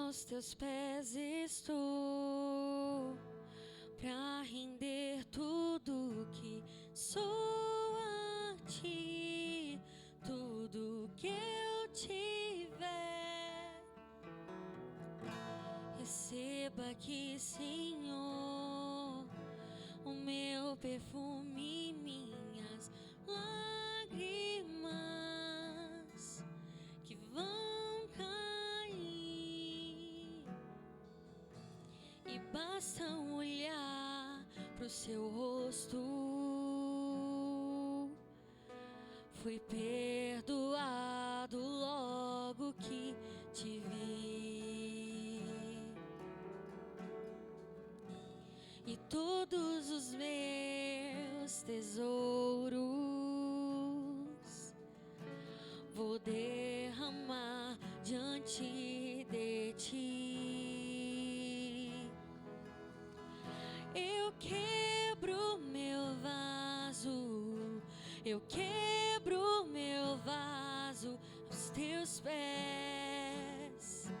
Aos teus pés estou, pra render tudo que sou a ti, tudo que eu tiver. Receba aqui, Senhor, o meu perfume, minhas lágrimas que vão cair, e basta olhar pro seu rosto. Fui perdoado logo que te vi, e todos os meus tesouros vou derramar diante de ti. Eu quebro meu vaso, eu quebro meu vaso aos teus pés,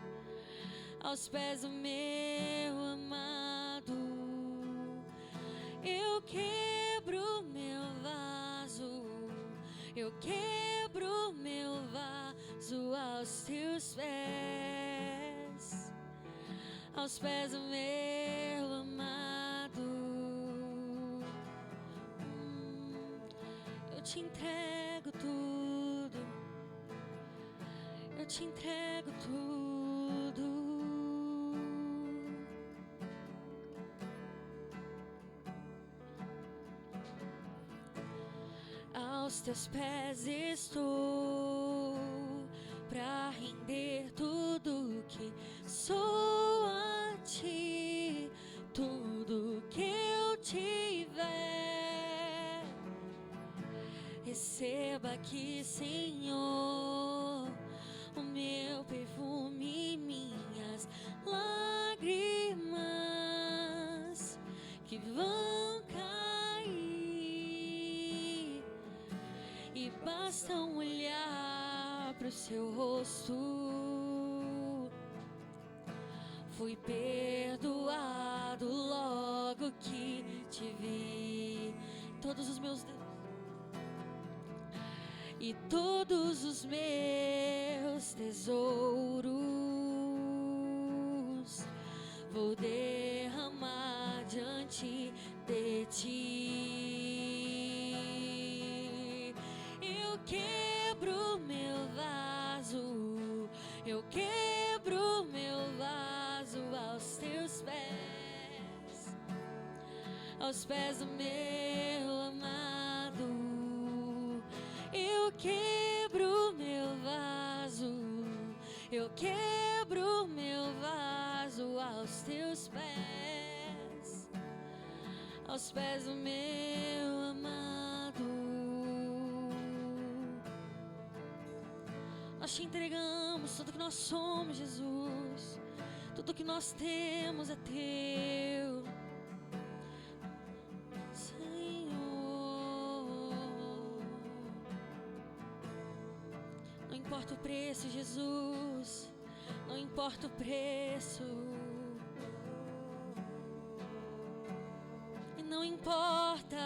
aos pés do meu amado. Eu quebro meu vaso, eu quebro meu vaso aos teus pés, aos pés do meu amado. Eu te entrego tudo, eu te entrego tudo. Aos teus pés estou, pra render tudo que sou a ti, tudo que eu tiver. Receba aqui, Senhor, o meu perfume, minhas lágrimas que vão cair, e basta olhar pro seu rosto. Fui perdoado logo que te vi. Todos os meus e todos os meus tesouros vou derramar diante de ti. Eu quebro meu vaso, eu quebro meu vaso aos teus pés, aos pés do meu amado. Eu quebro meu vaso, eu quebro meu vaso aos teus pés, aos pés do meu amado. Nós te entregamos tudo que nós somos, Jesus. Tudo que nós temos é teu, Senhor. Não importa o preço, Jesus, não importa o preço, e não importa,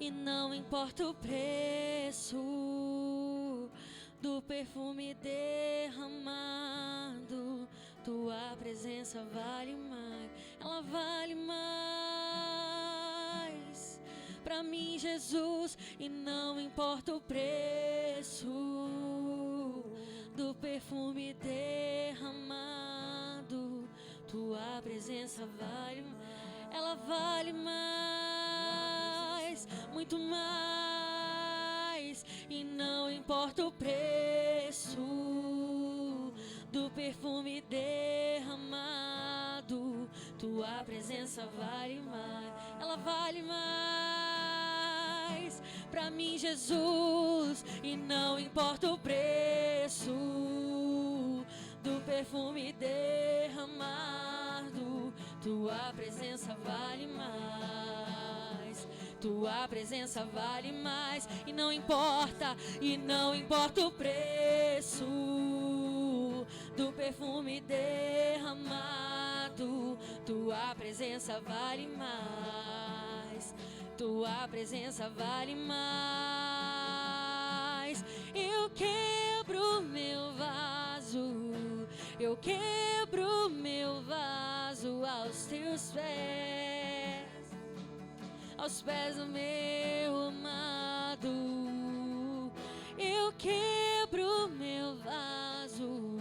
e não importa o preço do perfume derramado. Tua presença vale mais, ela vale mais pra mim, Jesus. E não importa o preço do perfume derramado. Tua presença vale mais, ela vale mais, muito mais. E não importa o preço do perfume derramado. Tua presença vale mais, ela vale mais pra mim, Jesus. E não importa o preço do perfume derramado. Tua presença vale mais, tua presença vale mais. E não importa o preço do perfume derramado. Tua presença vale mais, tua presença vale mais. Eu quebro meu vaso, eu quebro meu vaso aos teus pés, aos pés do meu amado. Eu quebro meu vaso,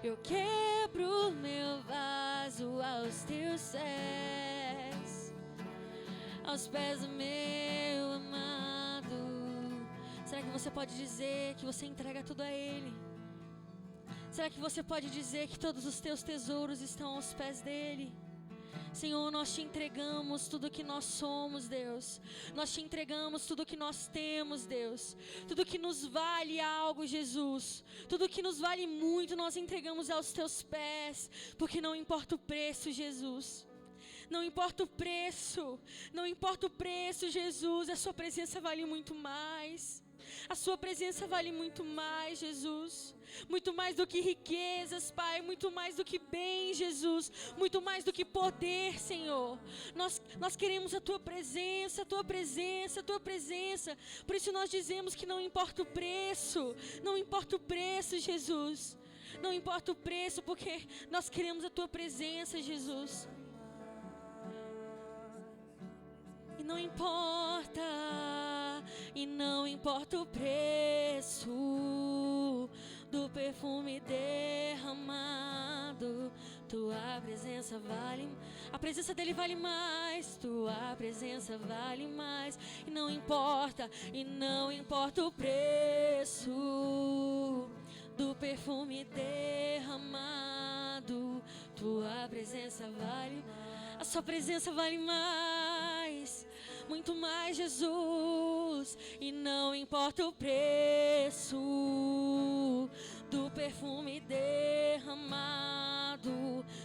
eu quebro meu vaso aos teus pés, aos pés do meu amado. Será que você pode dizer que você entrega tudo a Ele? Será que você pode dizer que todos os teus tesouros estão aos pés dEle? Senhor, nós te entregamos tudo que nós somos, Deus. Nós te entregamos tudo que nós temos, Deus. Tudo que nos vale algo, Jesus. Tudo que nos vale muito, nós entregamos aos teus pés. Porque não importa o preço, Jesus. Não importa o preço. Não importa o preço, Jesus. A sua presença vale muito mais. A sua presença vale muito mais, Jesus. Muito mais do que riquezas, Pai. Muito mais do que bem, Jesus. Muito mais do que poder, Senhor. Nós queremos a tua presença, a tua presença, a tua presença. Por isso nós dizemos que não importa o preço. Não importa o preço, Jesus. Não importa o preço, porque nós queremos a tua presença, Jesus. E não importa o preço do perfume derramado. Tua presença vale, a presença dele vale mais. Tua presença vale mais. E não importa o preço do perfume derramado. Tua presença vale mais. A sua presença vale mais, muito mais, Jesus. E não importa o preço do perfume derramado.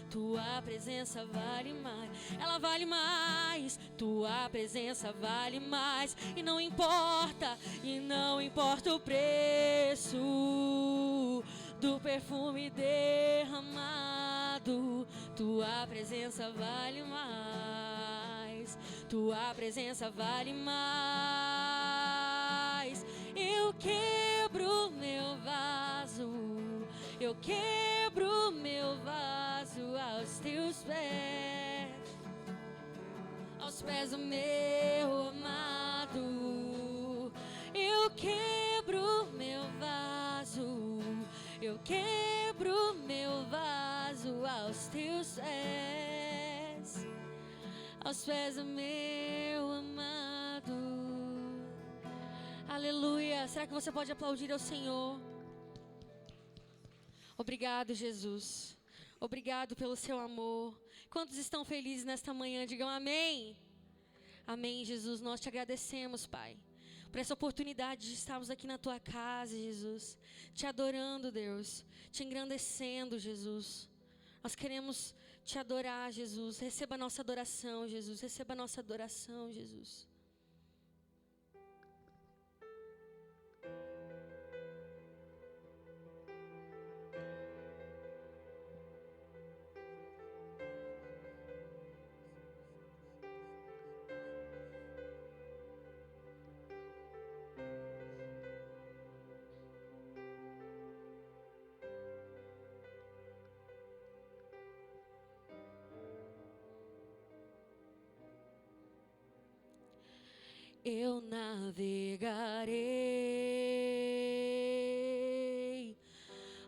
Tua presença vale mais, ela vale mais. Tua presença vale mais. E não importa o preço do perfume derramado. Tua presença vale mais. Tua presença vale mais. Eu quebro meu vaso, eu quebro meu vaso aos teus pés, aos pés do meu amado. Eu quebro meu vaso, eu quebro meu vaso aos teus pés, aos pés do meu amado. Aleluia. Será que você pode aplaudir ao Senhor? Obrigado, Jesus. Obrigado pelo seu amor. Quantos estão felizes nesta manhã? Digam amém. Amém, Jesus. Nós te agradecemos, Pai, por essa oportunidade de estarmos aqui na tua casa, Jesus. Te adorando, Deus. Te engrandecendo, Jesus. Nós queremos te adorar, Jesus. Receba a nossa adoração, Jesus. Receba a nossa adoração, Jesus. Eu navegarei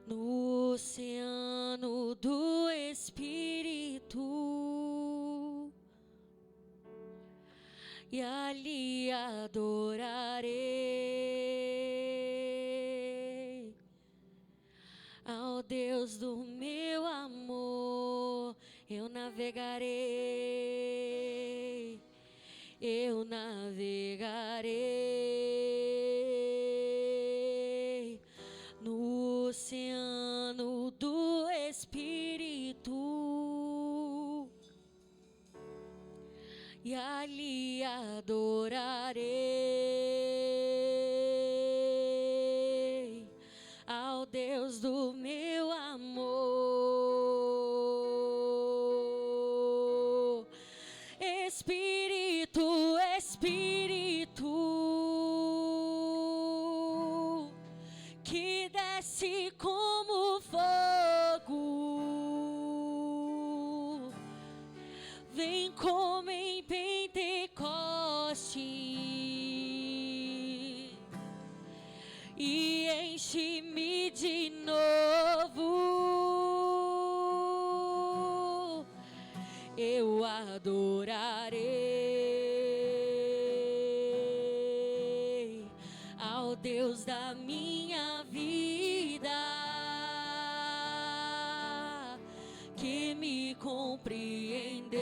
no oceano do Espírito e ali adorarei ao Deus do meu amor. Eu navegarei. Eu navegarei no oceano do Espírito e ali adorarei ao Deus do meu amor. enche-me de novo. Eu adorarei ao Deus da minha vida, que me compreendeu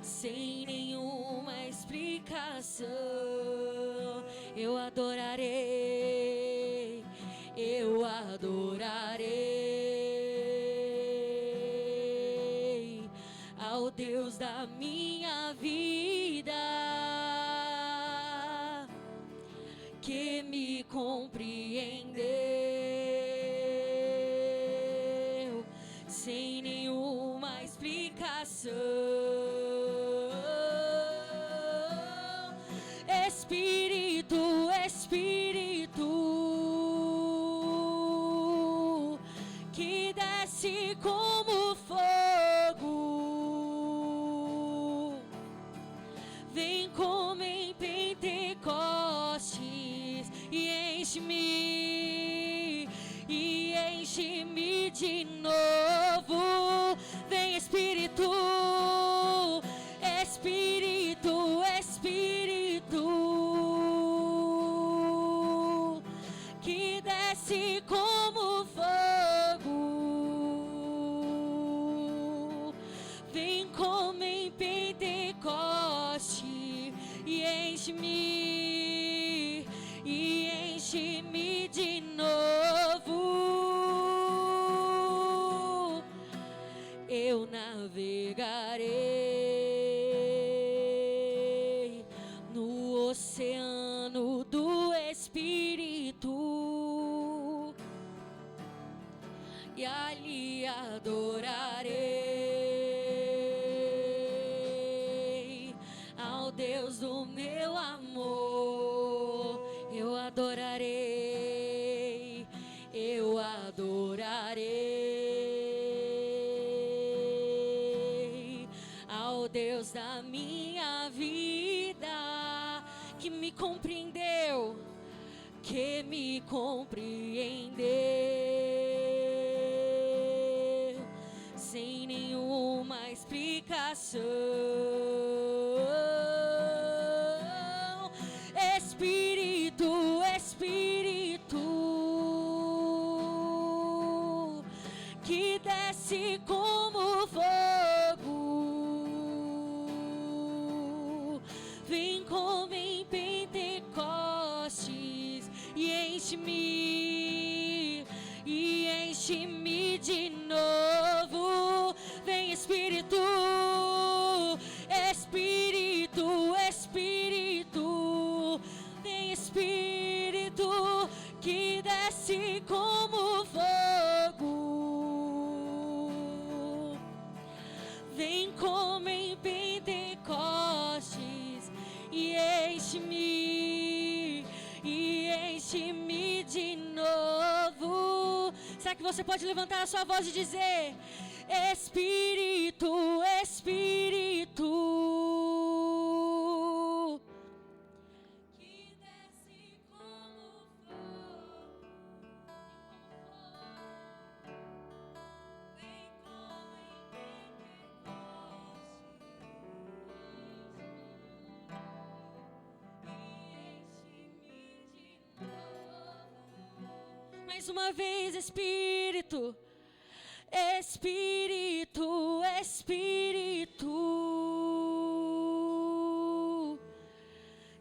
sem nenhuma explicação. Eu adorarei, eu adorarei ao Deus da minha vida, que me compreendeu sem nenhuma explicação. Espírito, Espírito, que desce como fogo, vem como em Pentecostes e enche-me de novo. Vem Espírito, Espírito, Espírito, que desce como fogo, vem como em Pentecoste e enche-me de novo. Eu navegarei no oceano do Espírito e ali adorarei ao Deus do meu amor. Eu adorarei, eu adorarei ao Deus da minha vida, que me compreendeu, que me compreendeu sem nenhuma explicação. Espírito, Espírito, que desce como fogo, vem como em Pentecostes e enche-me de novo. Vem Espírito, Espírito, Espírito, vem Espírito, que desce como fogo, vem como em Pentecostes e enche-me de novo. Será que você pode levantar a sua voz e dizer: Espírito, Espírito, que desce como fogo, vem como em Pentecostes e enche-me de novo. Mais uma vez, Espírito, Espírito, Espírito,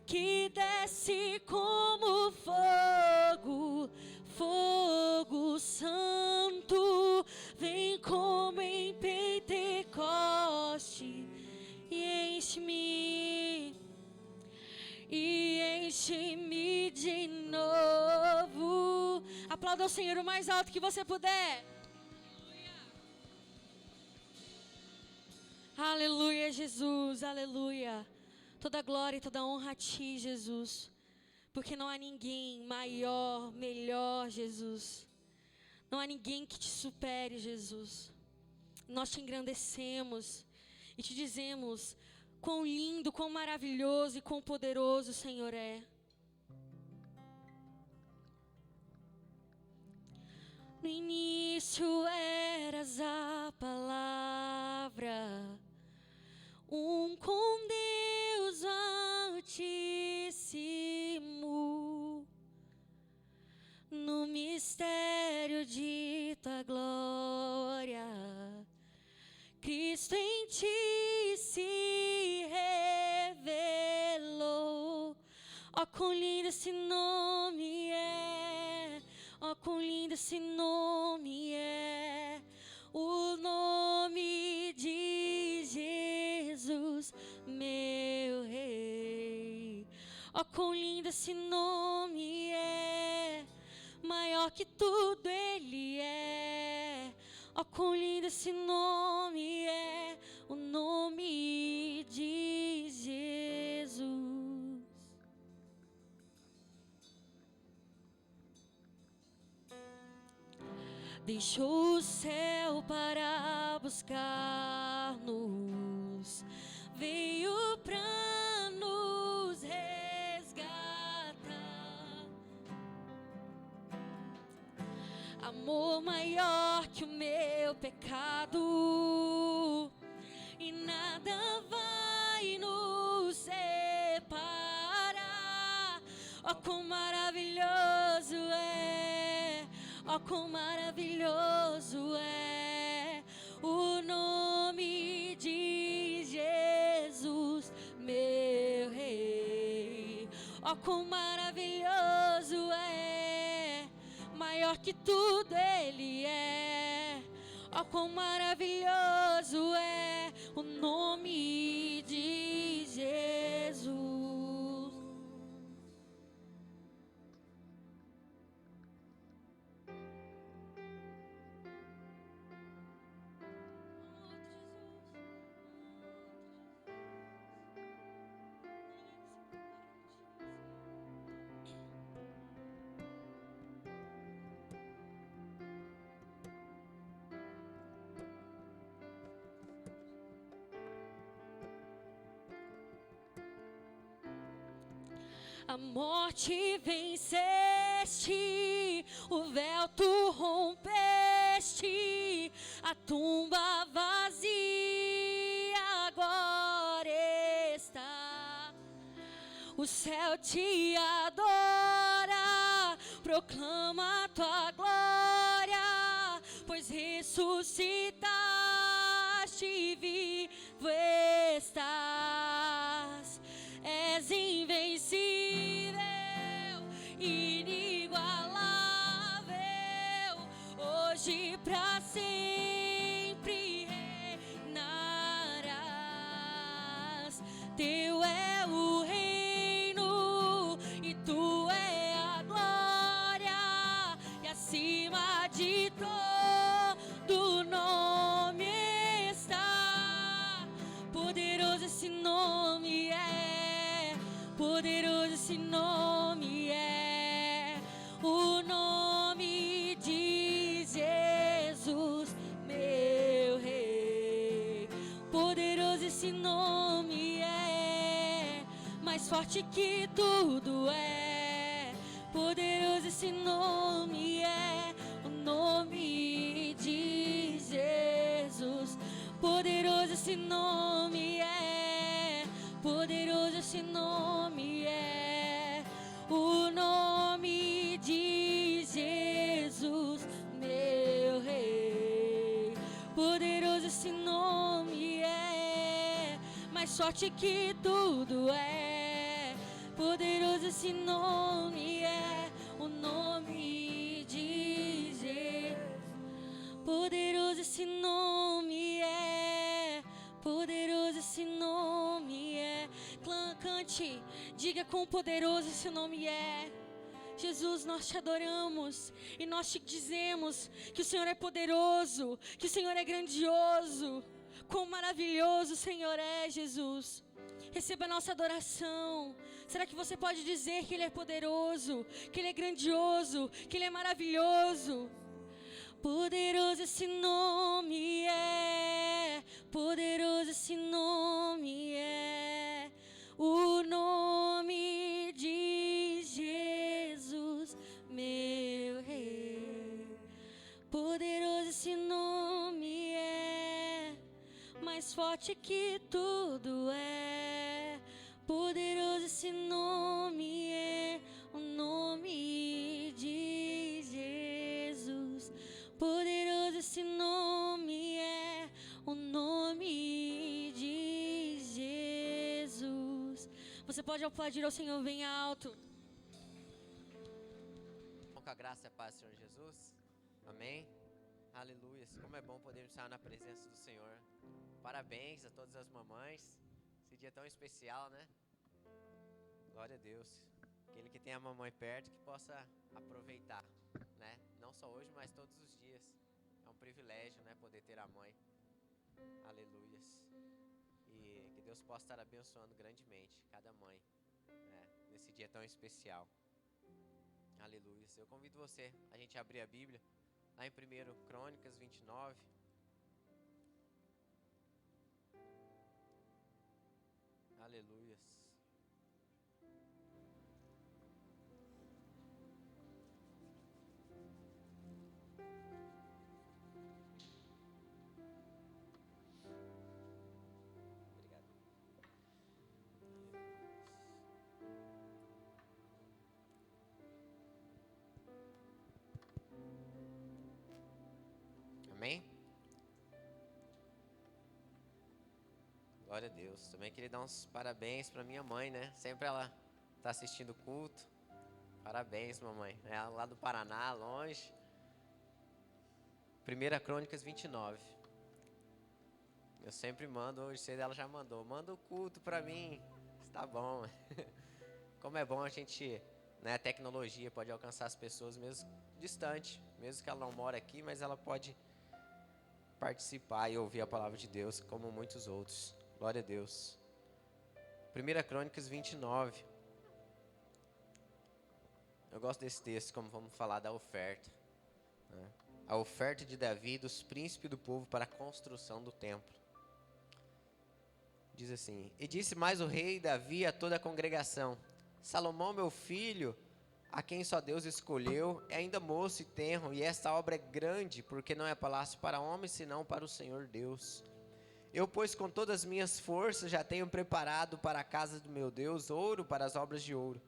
que desce como fogo, fogo santo, vem como em Pentecoste e enche-me de novo. Aplauda o Senhor o mais alto que você puder. Aleluia, Jesus, aleluia. Toda glória e toda honra a Ti, Jesus. Porque não há ninguém maior, melhor, Jesus. Não há ninguém que Te supere, Jesus. Nós Te engrandecemos e Te dizemos quão lindo, quão maravilhoso e quão poderoso o Senhor é. No início eras a palavra, com Deus Altíssimo, no mistério de tua glória, Cristo em ti se revelou. Ó, quão lindo esse nome é, ó, quão lindo esse nome é, o nome de Jesus, meu Rei. Ó, quão lindo esse nome é, maior que tudo Ele é. Ó, quão lindo esse nome é, o nome de Jesus. Deixou o céu para buscar-nos, veio pra nos resgatar. Amor maior que o meu pecado, e nada vai nos separar. Ó, quão maravilhoso é, ó, quão maravilhoso é o nome de Jesus, meu Rei. Ó, quão maravilhoso é, maior que tudo Ele é. Ó, quão maravilhoso é o nome de Jesus. A morte venceste, o véu tu rompeste, a tumba vazia agora está. O céu te adora, proclama tua glória, pois ressuscitaste e vivo estás. És invencível, inigualável, hoje pra sempre reinarás. Teu é o reino e tu é a glória, e acima de todo nome está. Poderoso esse nome é, poderoso esse nome é, o nome de Jesus, meu Rei. Poderoso esse nome é, mais forte que tudo é. Poderoso esse nome é, o nome de Jesus. Poderoso esse nome é, poderoso esse nome é, o nome de Jesus, meu Rei. Poderoso esse nome é, mais forte que tudo é. Poderoso esse nome é, o nome de Jesus. Poderoso esse nome é, poderoso esse nome é. Cante, diga quão poderoso esse nome é. Jesus, nós te adoramos e nós te dizemos que o Senhor é poderoso, que o Senhor é grandioso. Quão maravilhoso o Senhor é, Jesus. Receba a nossa adoração. Será que você pode dizer que Ele é poderoso, que Ele é grandioso, que Ele é maravilhoso? Poderoso esse nome é, poderoso esse nome é, o nome de Jesus, meu Rei. mais forte que tudo é. Poderoso esse nome é, o nome de Jesus. Poderoso esse nome é, o nome de Jesus. Você pode aplaudir ao Senhor bem alto. Com a graça e a paz do Senhor Jesus. Amém. Aleluia. Como é bom podermos estar na presença do Senhor. Parabéns a todas as mamães. Esse dia tão especial, né? Glória a Deus. Aquele que tem a mamãe perto que possa aproveitar, né? Não só hoje, mas todos os dias. É um privilégio, né? Poder ter a mãe. Aleluias. E que Deus possa estar abençoando grandemente cada mãe, né? Nesse dia tão especial. Aleluia. Eu convido você a gente abrir a Bíblia lá em 1 Crônicas 29. Aleluias. Obrigado. Amém? Glória a Deus. Também queria dar uns parabéns para minha mãe, né? Sempre ela tá assistindo o culto. Parabéns, mamãe. É lá do Paraná, longe. 1 Crônicas 29. Eu sempre mando, hoje cedo ela já mandou. Manda o culto para mim. Está bom. Como é bom a gente, né? A tecnologia pode alcançar as pessoas mesmo distante. Mesmo que ela não mora aqui, mas ela pode participar e ouvir a palavra de Deus, como muitos outros. Glória a Deus. 1 Crônicas 29. Eu gosto desse texto, como vamos falar da oferta, né? A oferta de Davi, dos príncipes do povo, para a construção do templo. Diz assim: E disse mais o rei Davi a toda a congregação: Salomão, meu filho, a quem só Deus escolheu, é ainda moço e tenro, e esta obra é grande, porque não é palácio para homens, senão para o Senhor Deus. Eu, pois, com todas as minhas forças, já tenho preparado para a casa do meu Deus ouro para as obras de ouro,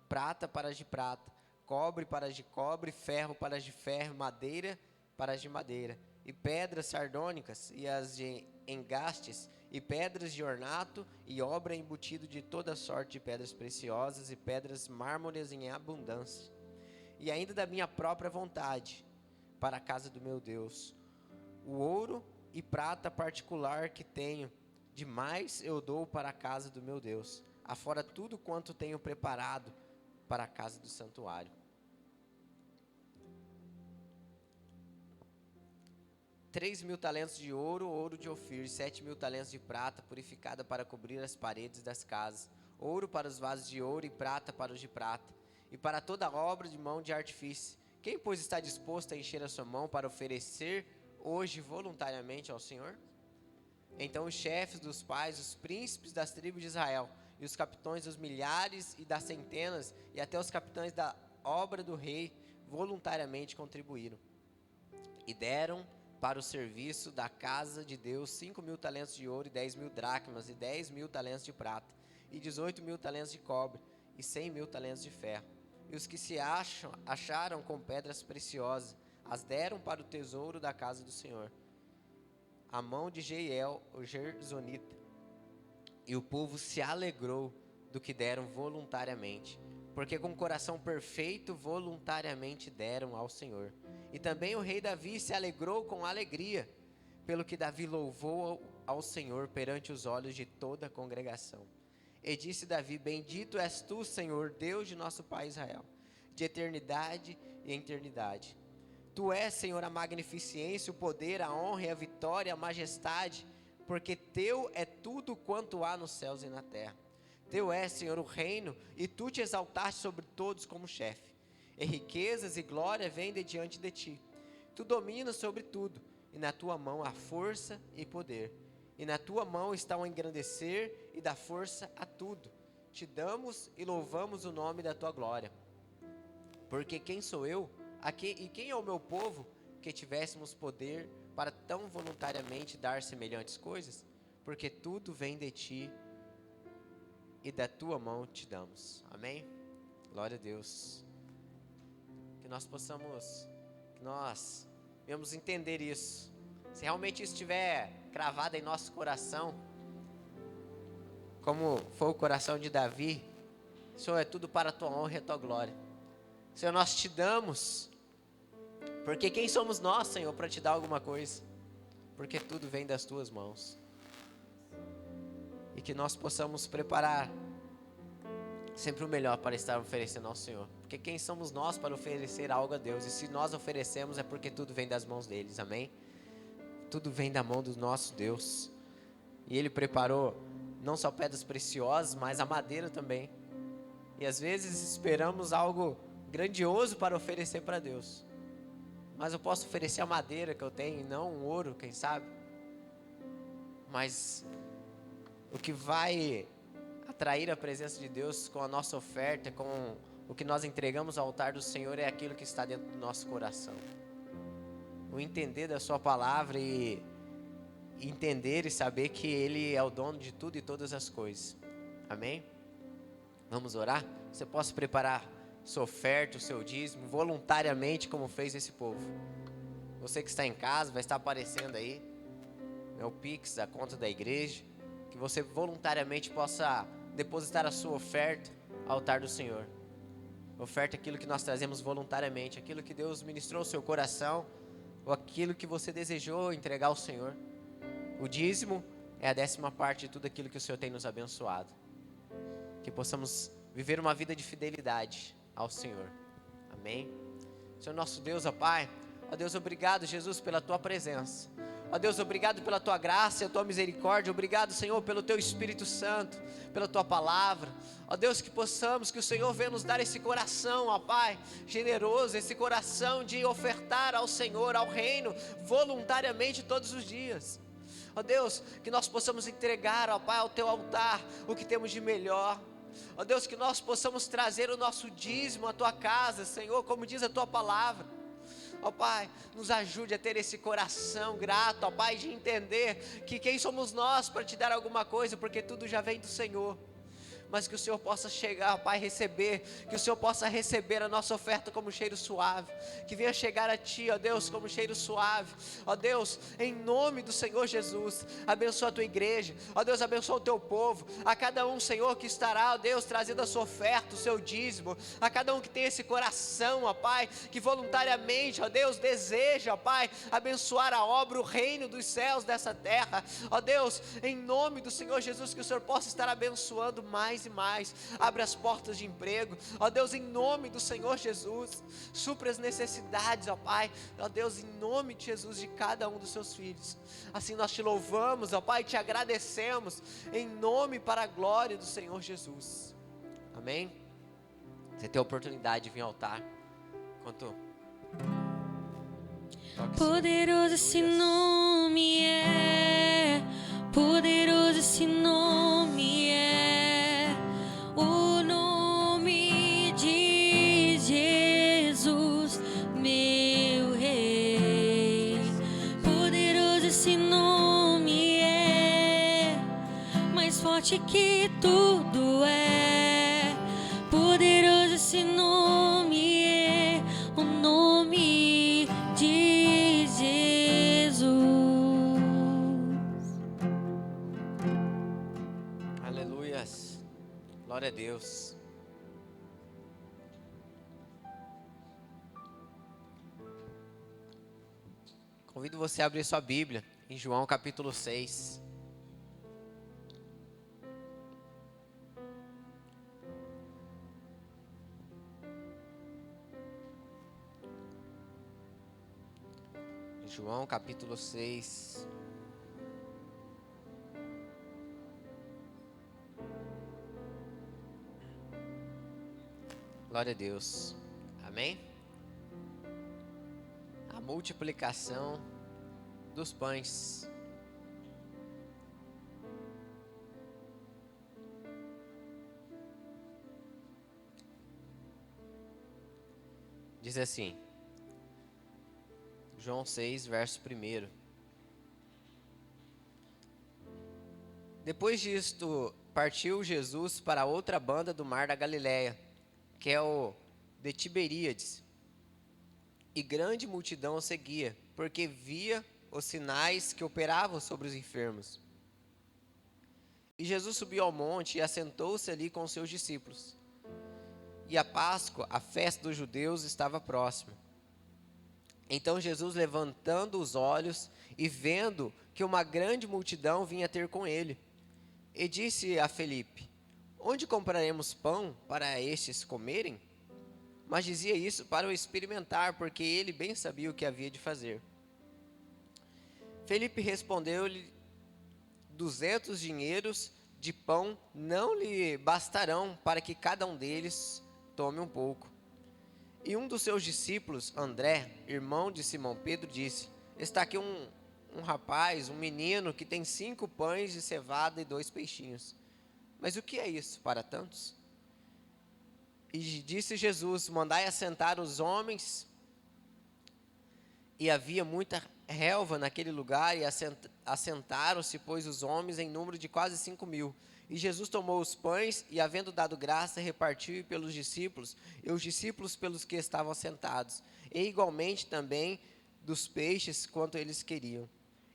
prata para as de prata, cobre para as de cobre, ferro para as de ferro, madeira para as de madeira, e pedras sardônicas e as de engastes, e pedras de ornato, e obra embutido de toda sorte de pedras preciosas e pedras mármores em abundância. E ainda da minha própria vontade, para a casa do meu Deus, o ouro e prata particular que tenho, demais eu dou para a casa do meu Deus, afora tudo quanto tenho preparado para a casa do santuário. 3.000 talentos de ouro, ouro de Ofir, 7.000 talentos de prata, purificada para cobrir as paredes das casas, ouro para os vasos de ouro e prata para os de prata, e para toda obra de mão de artifício. Quem, pois, está disposto a encher a sua mão para oferecer hoje voluntariamente ao Senhor? Então os chefes dos pais, os príncipes das tribos de Israel, e os capitães dos milhares e das centenas, e até os capitães da obra do rei, voluntariamente contribuíram. E deram para o serviço da casa de Deus 5.000 talentos de ouro, e 10.000 dracmas, e 10.000 talentos de prata, e 18.000 talentos de cobre, e 100.000 talentos de ferro. E os que se acharam com pedras preciosas, as deram para o tesouro da casa do Senhor, a mão de Jeiel, o Gerzonita. E o povo se alegrou do que deram voluntariamente, porque com coração perfeito voluntariamente deram ao Senhor. E também o rei Davi se alegrou com alegria, pelo que Davi louvou ao Senhor perante os olhos de toda a congregação. E disse Davi: Bendito és tu, Senhor, Deus de nosso pai Israel, de eternidade e eternidade. Tu és, Senhor, a magnificência, o poder, a honra e a vitória, a majestade, porque teu é tudo quanto há nos céus e na terra. Teu é, Senhor, o reino, e tu te exaltaste sobre todos como chefe. E riquezas e glória vêm de diante de ti. Tu dominas sobre tudo, e na tua mão há força e poder. E na tua mão está o engrandecer e dar força a tudo. Te damos e louvamos o nome da tua glória. Porque quem sou eu? E quem é o meu povo, que tivéssemos poder para tão voluntariamente dar semelhantes coisas? porque tudo vem de ti e da tua mão te damos. Amém? Glória a Deus. Que nós possamos, que nós venhamos entender isso. Se realmente isso estiver cravado em nosso coração, como foi o coração de Davi, Senhor, é tudo para a tua honra e a tua glória. Senhor, nós te damos, porque quem somos nós, Senhor, para te dar alguma coisa? Porque tudo vem das tuas mãos. E que nós possamos preparar sempre o melhor para estar oferecendo ao Senhor. Porque quem somos nós para oferecer algo a Deus? E se nós oferecemos é porque tudo vem das mãos deles, amém? Tudo vem da mão do nosso Deus. E Ele preparou não só pedras preciosas, mas a madeira também. E às vezes esperamos algo grandioso para oferecer para Deus. Mas eu posso oferecer a madeira que eu tenho e não um ouro, quem sabe? Mas o que vai atrair a presença de Deus com a nossa oferta, com o que nós entregamos ao altar do Senhor, é aquilo que está dentro do nosso coração. O entender da sua palavra e entender e saber que Ele é o dono de tudo e todas as coisas. Amém? Vamos orar? Você possa preparar sua oferta, o seu dízimo, voluntariamente, como fez esse povo. Você que está em casa, vai estar aparecendo aí, o Pix, a conta da igreja, que você voluntariamente possa depositar a sua oferta ao altar do Senhor. Oferta é aquilo que nós trazemos voluntariamente, aquilo que Deus ministrou ao seu coração, ou aquilo que você desejou entregar ao Senhor. O dízimo é a 10ª parte de tudo aquilo que o Senhor tem nos abençoado. Que possamos viver uma vida de fidelidade ao Senhor. Amém? Senhor nosso Deus, ó Pai, ó Deus, obrigado, Jesus, pela Tua presença. Ó Deus, obrigado pela Tua graça e a Tua misericórdia. Obrigado, Senhor, pelo Teu Espírito Santo, pela Tua palavra. Ó Deus, que possamos, que o Senhor venha nos dar esse coração, ó Pai, generoso, esse coração de ofertar ao Senhor, ao reino, voluntariamente todos os dias. Ó Deus, que nós possamos entregar, ó Pai, ao Teu altar o que temos de melhor. Ó Deus, que nós possamos trazer o nosso dízimo à Tua casa, Senhor, como diz a Tua palavra. Ó Pai, nos ajude a ter esse coração grato, ó Pai, de entender que quem somos nós para te dar alguma coisa, porque tudo já vem do Senhor. Mas que o Senhor possa chegar, ó Pai, receber, que o Senhor possa receber a nossa oferta como cheiro suave, que venha chegar a Ti, ó Deus, como cheiro suave. Ó Deus, em nome do Senhor Jesus, abençoa a Tua igreja, ó Deus, abençoa o Teu povo, a cada um, Senhor, que estará, ó Deus, trazendo a sua oferta, o seu dízimo, a cada um que tem esse coração, ó Pai, que voluntariamente, ó Deus, deseja, ó Pai, abençoar a obra, o reino dos céus dessa terra. Ó Deus, em nome do Senhor Jesus, que o Senhor possa estar abençoando mais e mais, abre as portas de emprego, ó Deus, em nome do Senhor Jesus, supra as necessidades, ó Pai, ó Deus, em nome de Jesus, de cada um dos seus filhos. Assim nós te louvamos, ó Pai, te agradecemos, em nome para a glória do Senhor Jesus. Amém? Você tem a oportunidade de vir ao altar, enquanto poderoso esse nome é, poderoso esse nome é, o nome de Jesus, meu Rei. Poderoso esse nome é, mais forte que tudo é. Poderoso esse nome é, o nome de Jesus. Aleluias, glória a Deus. Convido você a abrir sua Bíblia em João capítulo 6. João capítulo 6. Glória a Deus. Amém? A multiplicação dos pães. Diz assim, João 6, verso 1. Depois disto, partiu Jesus para outra banda do mar da Galileia, que é o de Tiberíades. E grande multidão o seguia, porque via os sinais que operavam sobre os enfermos. E Jesus subiu ao monte e assentou-se ali com os seus discípulos. E a Páscoa, a festa dos judeus, estava próxima. Então Jesus, levantando os olhos e vendo que uma grande multidão vinha ter com ele, e disse a Felipe: onde compraremos pão para estes comerem? Mas dizia isso para o experimentar, porque ele bem sabia o que havia de fazer. Felipe respondeu-lhe: 200 dinheiros de pão não lhe bastarão para que cada um deles tome um pouco. E um dos seus discípulos, André, irmão de Simão Pedro, disse: está aqui um rapaz, um menino, que tem 5 pães de cevada e 2 peixinhos. Mas o que é isso para tantos? E disse Jesus: mandai assentar os homens. E havia muita relva naquele lugar, e assentaram-se, pois, os homens em número de quase 5.000. E Jesus tomou os pães, e havendo dado graça, repartiu pelos discípulos, e os discípulos pelos que estavam sentados, e igualmente também dos peixes, quanto eles queriam.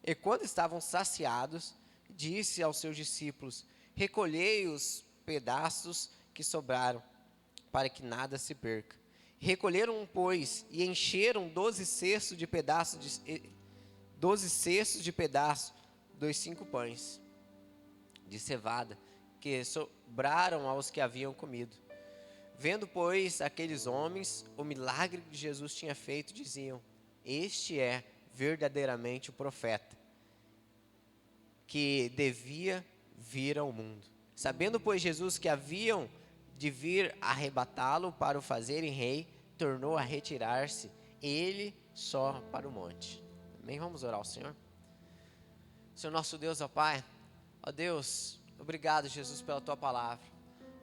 E quando estavam saciados, disse aos seus discípulos: recolhei os pedaços que sobraram, para que nada se perca. Recolheram, pois, e encheram 12 cestos de pedaços dos 5 pães de cevada, que sobraram aos que haviam comido. Vendo, pois, aqueles homens o milagre que Jesus tinha feito, diziam: este é verdadeiramente o profeta que devia vir ao mundo. Sabendo, pois, Jesus que haviam de vir arrebatá-lo para o fazerem rei, tornou a retirar-se, ele só para o monte. Amém? Vamos orar ao Senhor. Senhor nosso Deus, ó Pai, ó Deus, obrigado, Jesus, pela Tua palavra.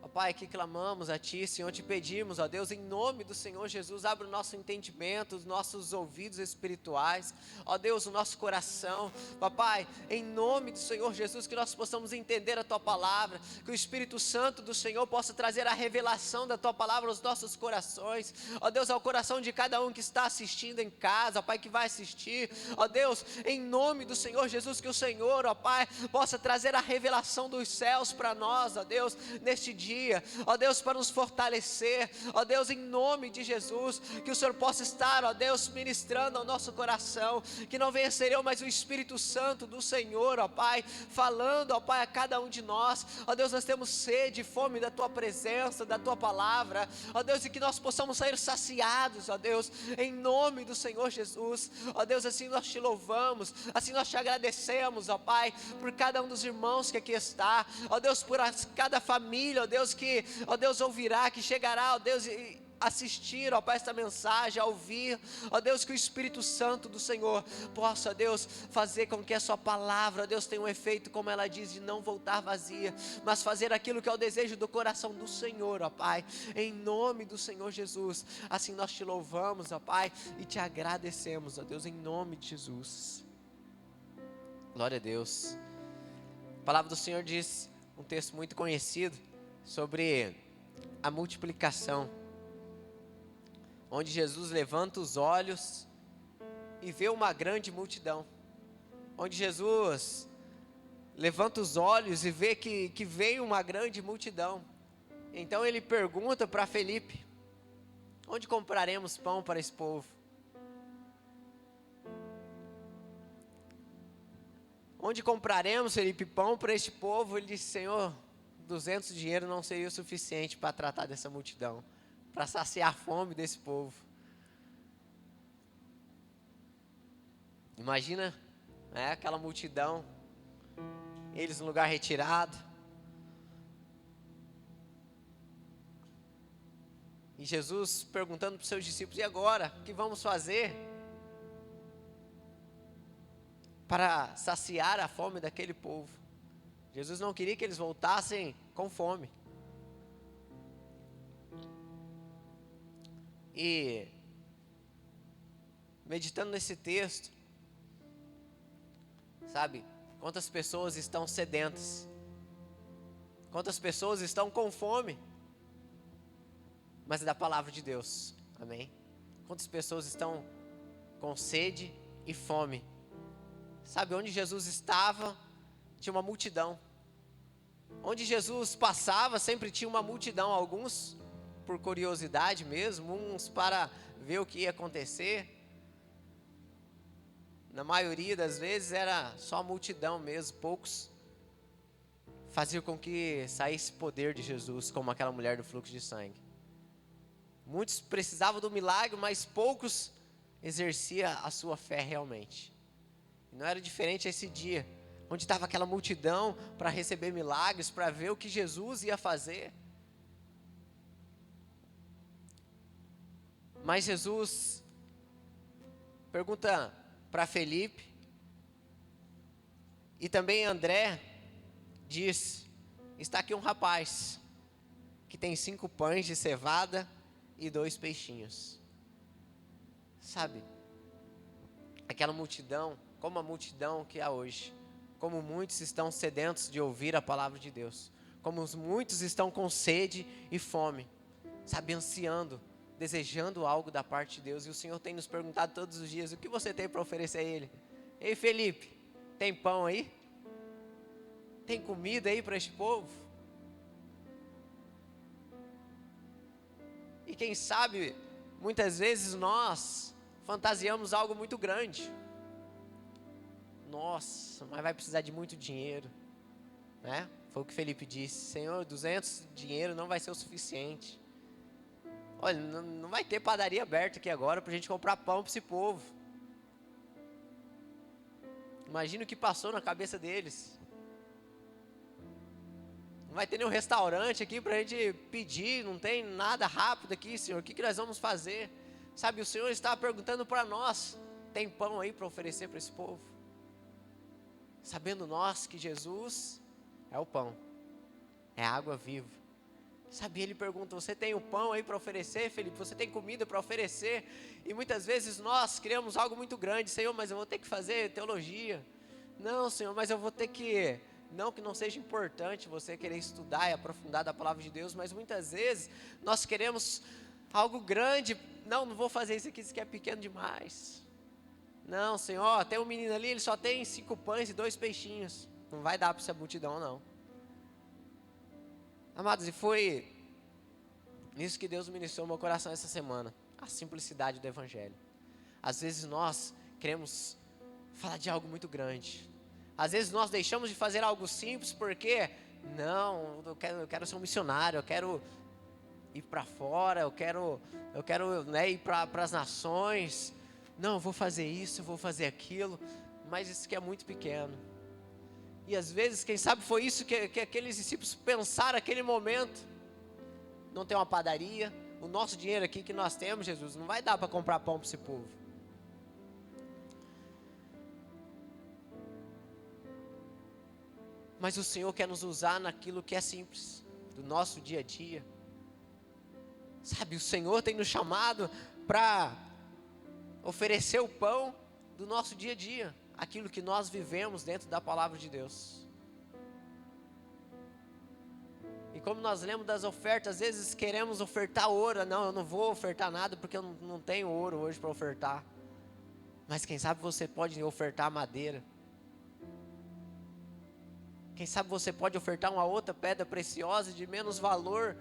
Ó Pai, aqui clamamos a Ti, Senhor, te pedimos, ó Deus, em nome do Senhor Jesus, abre o nosso entendimento, os nossos ouvidos espirituais, ó Deus, o nosso coração, Papai, em nome do Senhor Jesus, que nós possamos entender a Tua palavra, que o Espírito Santo do Senhor possa trazer a revelação da Tua palavra aos nossos corações, ó Deus, ao coração de cada um que está assistindo em casa, ó Pai, que vai assistir, ó Deus, em nome do Senhor Jesus, que o Senhor, ó Pai, possa trazer a revelação dos céus para nós, ó Deus, neste dia, ó Deus, para nos fortalecer, ó Deus, em nome de Jesus, que o Senhor possa estar, ó Deus, ministrando ao nosso coração, que não venha ser eu, mas o Espírito Santo do Senhor, ó Pai, falando, ó Pai, a cada um de nós, ó Deus, nós temos sede e fome da Tua presença, da Tua palavra, ó Deus, e que nós possamos sair saciados, ó Deus, em nome do Senhor Jesus, ó Deus, assim nós te louvamos, assim nós te agradecemos, ó Pai, por cada um dos irmãos que aqui está, ó Deus, por cada família, ó Deus, que, ó Deus, ouvirá, que chegará, ó Deus, e assistir, ó Pai, esta mensagem, a ouvir, ó Deus, que o Espírito Santo do Senhor possa, ó Deus, fazer com que a sua palavra, ó Deus, tenha um efeito, como ela diz, de não voltar vazia, mas fazer aquilo que é o desejo do coração do Senhor, ó Pai, em nome do Senhor Jesus, assim nós te louvamos, ó Pai, e te agradecemos, ó Deus, em nome de Jesus. Glória a Deus. A palavra do Senhor diz, um texto muito conhecido, sobre a multiplicação, onde Jesus levanta os olhos e vê uma grande multidão, onde Jesus levanta os olhos e vê que vem uma grande multidão. Então ele pergunta para Felipe: onde compraremos pão para esse povo? Onde compraremos, Felipe, pão para este povo? Ele disse: Senhor, 200 dinheiro não seria o suficiente para tratar dessa multidão, para saciar a fome desse povo. Imagina, né, aquela multidão, eles num lugar retirado, e Jesus perguntando para os seus discípulos: e agora, o que vamos fazer para saciar a fome daquele povo? Jesus não queria que eles voltassem com fome. E meditando nesse texto, sabe, quantas pessoas estão sedentas, Quantas pessoas estão com fome, mas é da palavra de Deus, amém? Quantas pessoas estão com sede e fome? Sabe, onde Jesus estava, tinha uma multidão. Onde Jesus passava, sempre tinha uma multidão. Alguns por curiosidade mesmo, uns para ver o que ia acontecer. Na maioria das vezes era só a multidão mesmo, poucos faziam com que saísse poder de Jesus, como aquela mulher do fluxo de sangue. Muitos precisavam do milagre, mas poucos exerciam a sua fé realmente. Não era diferente esse dia, onde estava aquela multidão para receber milagres, para ver o que Jesus ia fazer. Mas Jesus pergunta para Felipe, e também André diz: está aqui um rapaz que tem 5 pães de cevada e 2 peixinhos. Sabe, aquela multidão, como a multidão que há hoje, como muitos estão sedentos de ouvir a palavra de Deus, como muitos estão com sede e fome, sabe, ansiando, desejando algo da parte de Deus. E o Senhor tem nos perguntado todos os dias: o que você tem para oferecer a Ele? Ei, Felipe, tem pão aí? Tem comida aí para este povo? E quem sabe, muitas vezes nós fantasiamos algo muito grande. Nossa, mas vai precisar de muito dinheiro, né? Foi o que Felipe disse: Senhor, 200 de dinheiro não vai ser o suficiente. Olha, não vai ter padaria aberta aqui agora para a gente comprar pão para esse povo. Imagina o que passou na cabeça deles. Não vai ter nenhum restaurante aqui para a gente pedir, não tem nada rápido aqui, Senhor. O que nós vamos fazer? Sabe, o Senhor está perguntando para nós: tem pão aí para oferecer para esse povo? Sabendo nós que Jesus é o pão, é a água viva. Sabe, Ele pergunta: você tem o pão aí para oferecer, Felipe? Você tem comida para oferecer? E muitas vezes nós criamos algo muito grande: Senhor, mas eu vou ter que fazer teologia. Não, Senhor, mas eu vou ter que... Não que não seja importante você querer estudar e aprofundar da palavra de Deus, mas muitas vezes nós queremos algo grande. Não vou fazer isso aqui, isso aqui é pequeno demais. Não, Senhor, tem um menino ali, ele só tem 5 pães e 2 peixinhos. Não vai dar para essa multidão, não. Amados, e foi isso que Deus ministrou no meu coração essa semana: a simplicidade do Evangelho. Às vezes nós queremos falar de algo muito grande. Às vezes nós deixamos de fazer algo simples porque, não, eu quero ser um missionário, eu quero ir para fora, eu quero né, ir para as nações. Não, eu vou fazer isso, eu vou fazer aquilo, mas isso que é muito pequeno. E às vezes, quem sabe foi isso que aqueles discípulos pensaram naquele momento: não tem uma padaria, o nosso dinheiro aqui que nós temos, Jesus, não vai dar para comprar pão para esse povo. Mas o Senhor quer nos usar naquilo que é simples, do nosso dia a dia. Sabe, o Senhor tem nos chamado para oferecer o pão do nosso dia a dia, aquilo que nós vivemos dentro da palavra de Deus. E como nós lemos das ofertas, às vezes queremos ofertar ouro. Não, eu não vou ofertar nada porque eu não tenho ouro hoje para ofertar. Mas quem sabe você pode ofertar madeira. Quem sabe você pode ofertar uma outra pedra preciosa de menos valor,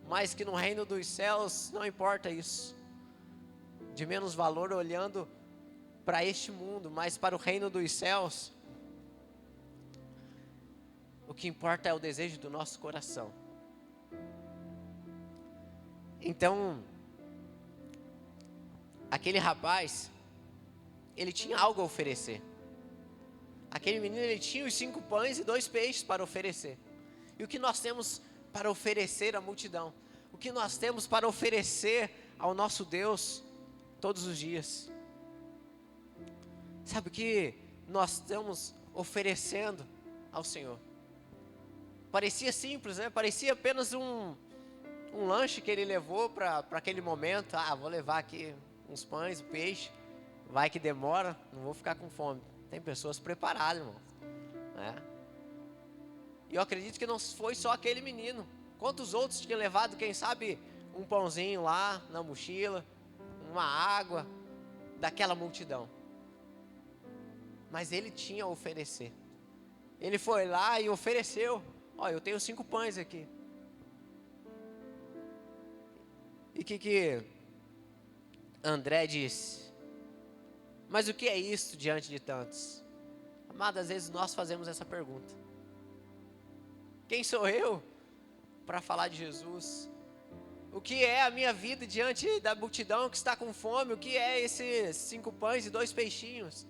mas que no reino dos céus não importa isso. De menos valor olhando para este mundo, mas para o reino dos céus, o que importa é o desejo do nosso coração. Então, aquele rapaz, ele tinha algo a oferecer. Aquele menino, ele tinha os 5 pães e 2 peixes para oferecer. E o que nós temos para oferecer à multidão? O que nós temos para oferecer ao nosso Deus todos os dias? Sabe o que nós estamos oferecendo ao Senhor? Parecia simples, né? Parecia apenas um lanche que ele levou para aquele momento. Vou levar aqui uns pães, um peixe. Vai que demora, não vou ficar com fome. Tem pessoas preparadas, irmão, né? E eu acredito que não foi só aquele menino. Quantos outros tinham levado, quem sabe, um pãozinho lá na mochila, uma água, daquela multidão. Mas ele tinha a oferecer. Ele foi lá e ofereceu. Olha, eu tenho 5 pães aqui. E o que André disse? Mas o que é isto diante de tantos? Amado, às vezes nós fazemos essa pergunta. Quem sou eu para falar de Jesus? O que é a minha vida diante da multidão que está com fome? O que é esses 5 pães e 2 peixinhos?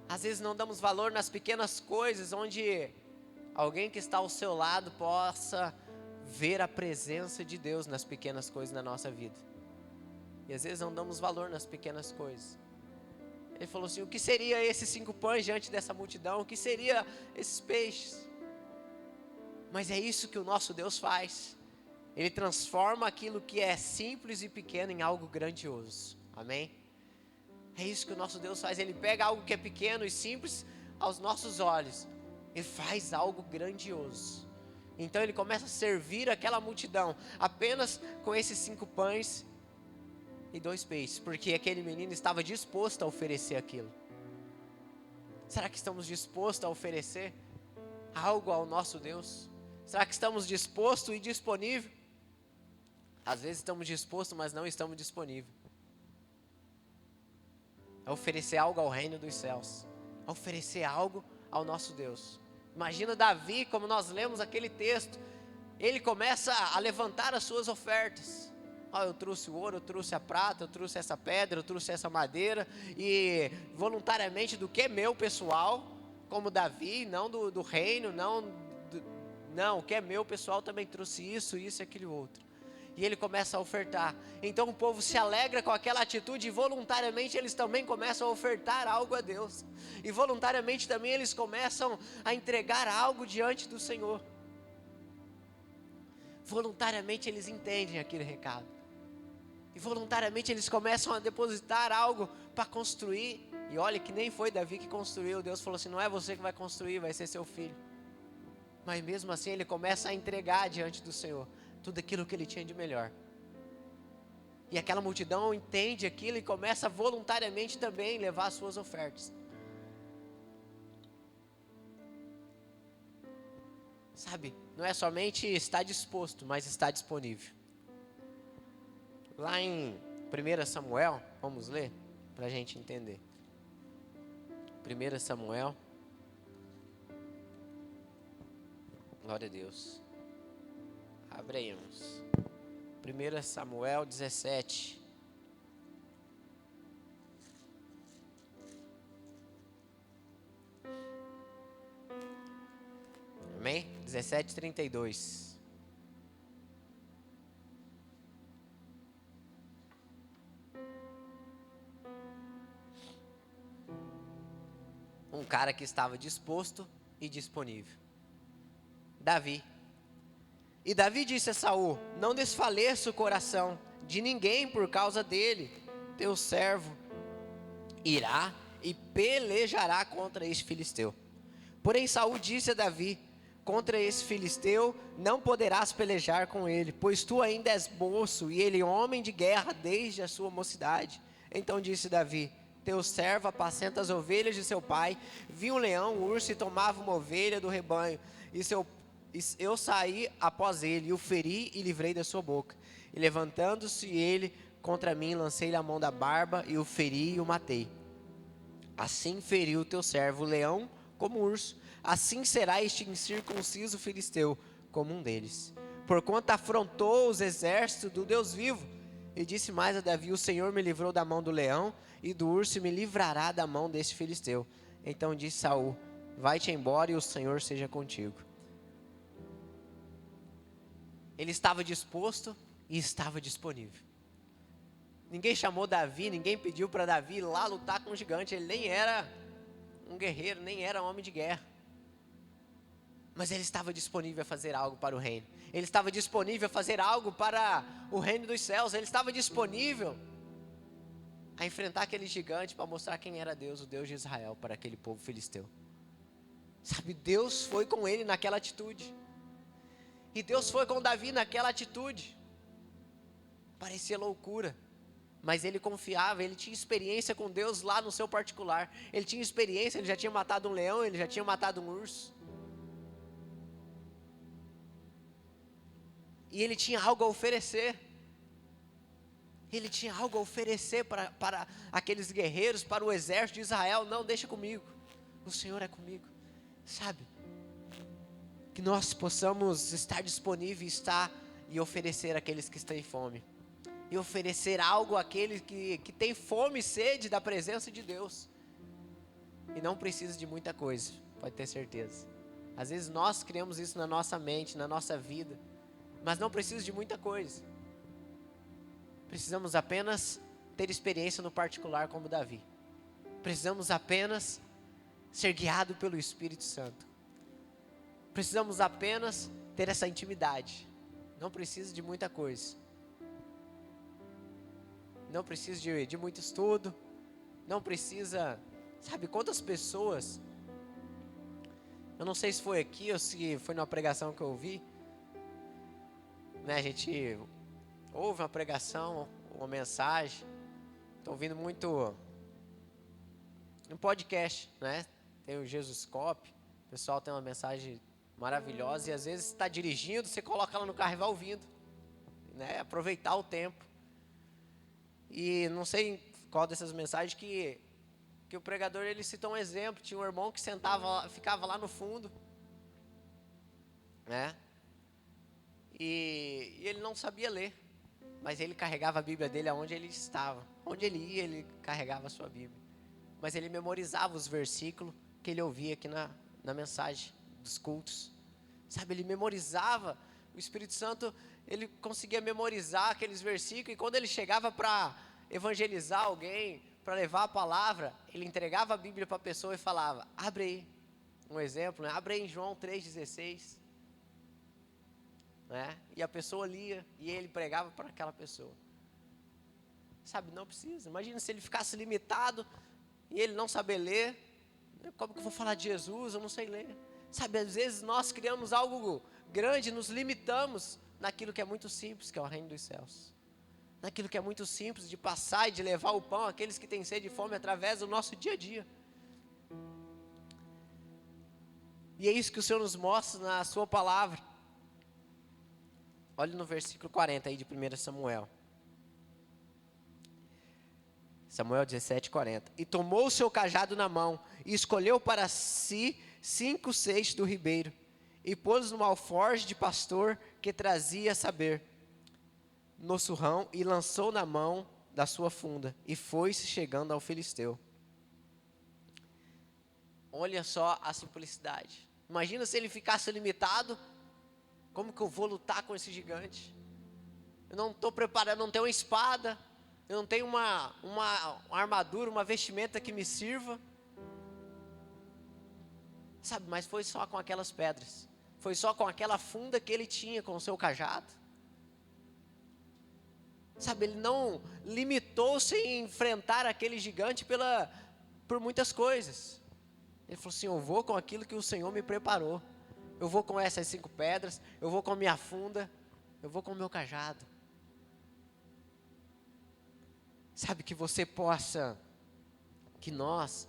Às vezes não damos valor nas pequenas coisas, onde alguém que está ao seu lado possa ver a presença de Deus nas pequenas coisas na nossa vida. E às vezes não damos valor nas pequenas coisas. Ele falou assim, o que seria esses 5 pães diante dessa multidão? O que seria esses peixes? Mas é isso que o nosso Deus faz. Ele transforma aquilo que é simples e pequeno em algo grandioso. Amém? É isso que o nosso Deus faz. Ele pega algo que é pequeno e simples aos nossos olhos. Ele faz algo grandioso. Então ele começa a servir aquela multidão apenas com esses 5 pães e 2 peixes, porque aquele menino estava disposto a oferecer aquilo. Será que estamos dispostos a oferecer algo ao nosso Deus? Será que estamos dispostos e disponíveis? Às vezes estamos dispostos, mas não estamos disponíveis. A oferecer algo ao reino dos céus, a oferecer algo ao nosso Deus. Imagina Davi, como nós lemos aquele texto, ele começa a levantar as suas ofertas. Eu trouxe o ouro, eu trouxe a prata, eu trouxe essa pedra, eu trouxe essa madeira, e voluntariamente do que é meu pessoal, como Davi, não do reino, não, o que é meu pessoal também trouxe isso e aquele outro. E ele começa a ofertar. Então o povo se alegra com aquela atitude e voluntariamente eles também começam a ofertar algo a Deus. E voluntariamente também eles começam a entregar algo diante do Senhor. Voluntariamente eles entendem aquele recado. E voluntariamente eles começam a depositar algo para construir. E olha que nem foi Davi que construiu. Deus falou assim, não é você que vai construir, vai ser seu filho. Mas mesmo assim ele começa a entregar diante do Senhor tudo aquilo que ele tinha de melhor. E aquela multidão entende aquilo e começa voluntariamente também levar as suas ofertas. Sabe, não é somente estar disposto, mas estar disponível. Lá em 1 Samuel, vamos ler, para a gente entender. 1 Samuel. Glória a Deus. Abre aí, irmãos. 1 Samuel 17. Amém? 17:32. Um cara que estava disposto e disponível. Davi. E Davi disse a Saul, não desfaleça o coração de ninguém por causa dele. Teu servo irá e pelejará contra este filisteu. Porém Saul disse a Davi, contra esse filisteu não poderás pelejar com ele, pois tu ainda és moço e ele homem de guerra desde a sua mocidade. Então disse Davi, teu servo apacenta as ovelhas de seu pai. Vi um leão, um urso e tomava uma ovelha do rebanho. Eu saí após ele, e o feri e livrei da sua boca. E levantando-se ele contra mim, lancei-lhe a mão da barba, e o feri e o matei. Assim feriu o teu servo o leão como o urso. Assim será este incircunciso filisteu como um deles. Porquanto afrontou os exércitos do Deus vivo. E disse mais a Davi, o Senhor me livrou da mão do leão e do urso, e me livrará da mão deste filisteu. Então disse Saul, vai-te embora e o Senhor seja contigo. Ele estava disposto e estava disponível. Ninguém chamou Davi, ninguém pediu para Davi ir lá lutar com um gigante. Ele nem era um guerreiro, nem era homem de guerra. Mas ele estava disponível a fazer algo para o reino. Ele estava disponível a fazer algo para o reino dos céus. Ele estava disponível a enfrentar aquele gigante para mostrar quem era Deus, o Deus de Israel, para aquele povo filisteu. Sabe, Deus foi com ele naquela atitude. E Deus foi com Davi naquela atitude. Parecia loucura, mas ele confiava, ele tinha experiência com Deus lá no seu particular. Ele tinha experiência, ele já tinha matado um leão, ele já tinha matado um urso. E ele tinha algo a oferecer. Ele tinha algo a oferecer para aqueles guerreiros, para o exército de Israel. Não, deixa comigo, o Senhor é comigo. Sabe, que nós possamos estar disponíveis, e oferecer àqueles que estão em fome. E oferecer algo àqueles que têm fome e sede da presença de Deus. E não precisa de muita coisa, pode ter certeza. Às vezes nós criamos isso na nossa mente, na nossa vida. Mas não precisa de muita coisa. Precisamos apenas ter experiência no particular como Davi. Precisamos apenas ser guiado pelo Espírito Santo. Precisamos apenas ter essa intimidade. Não precisa de muita coisa. Não precisa de muito estudo. Não precisa... Sabe quantas pessoas... Eu não sei se foi aqui ou se foi numa pregação que eu ouvi. Né, a gente ouve uma pregação, uma mensagem. Estou ouvindo muito um podcast, né? Tem o Jesuscope. O pessoal tem uma mensagem maravilhosa. E às vezes está dirigindo, você coloca ela no carro e vai ouvindo, né? Aproveitar o tempo. E não sei qual dessas mensagens que o pregador ele citou um exemplo. Tinha um irmão que ficava lá no fundo, né? E ele não sabia ler, mas ele carregava a Bíblia dele aonde ele estava. Onde ele ia, ele carregava a sua Bíblia. Mas ele memorizava os versículos que ele ouvia aqui na mensagem dos cultos. Sabe, ele memorizava. O Espírito Santo, ele conseguia memorizar aqueles versículos. E quando ele chegava para evangelizar alguém, para levar a palavra, ele entregava a Bíblia para a pessoa e falava: abre aí. Um exemplo, né? Abre aí em João 3,16. Né? E a pessoa lia e ele pregava para aquela pessoa. Sabe, não precisa. Imagina se ele ficasse limitado e ele não saber ler. Como que eu vou falar de Jesus? Eu não sei ler. Sabe, às vezes nós criamos algo grande, nos limitamos naquilo que é muito simples, que é o reino dos céus. Naquilo que é muito simples de passar e de levar o pão àqueles que têm sede e fome através do nosso dia a dia. E é isso que o Senhor nos mostra na sua palavra. Olha no versículo 40 aí de 1 Samuel. Samuel 17:40. E tomou o seu cajado na mão, e escolheu para si 5 seixos do ribeiro, e pôs no alforje de pastor que trazia saber, no surrão, e lançou na mão da sua funda, e foi-se chegando ao filisteu. Olha só a simplicidade. Imagina se ele ficasse limitado. Como que eu vou lutar com esse gigante? Eu não estou preparado, não tenho uma espada, eu não tenho uma armadura, uma vestimenta que me sirva. Sabe, mas foi só com aquelas pedras. Foi só com aquela funda que ele tinha com o seu cajado. Sabe, ele não limitou-se em enfrentar aquele gigante por muitas coisas. Ele falou assim: eu vou com aquilo que o Senhor me preparou. Eu vou com essas 5 pedras, eu vou com a minha funda, eu vou com o meu cajado. Sabe, que você possa, que nós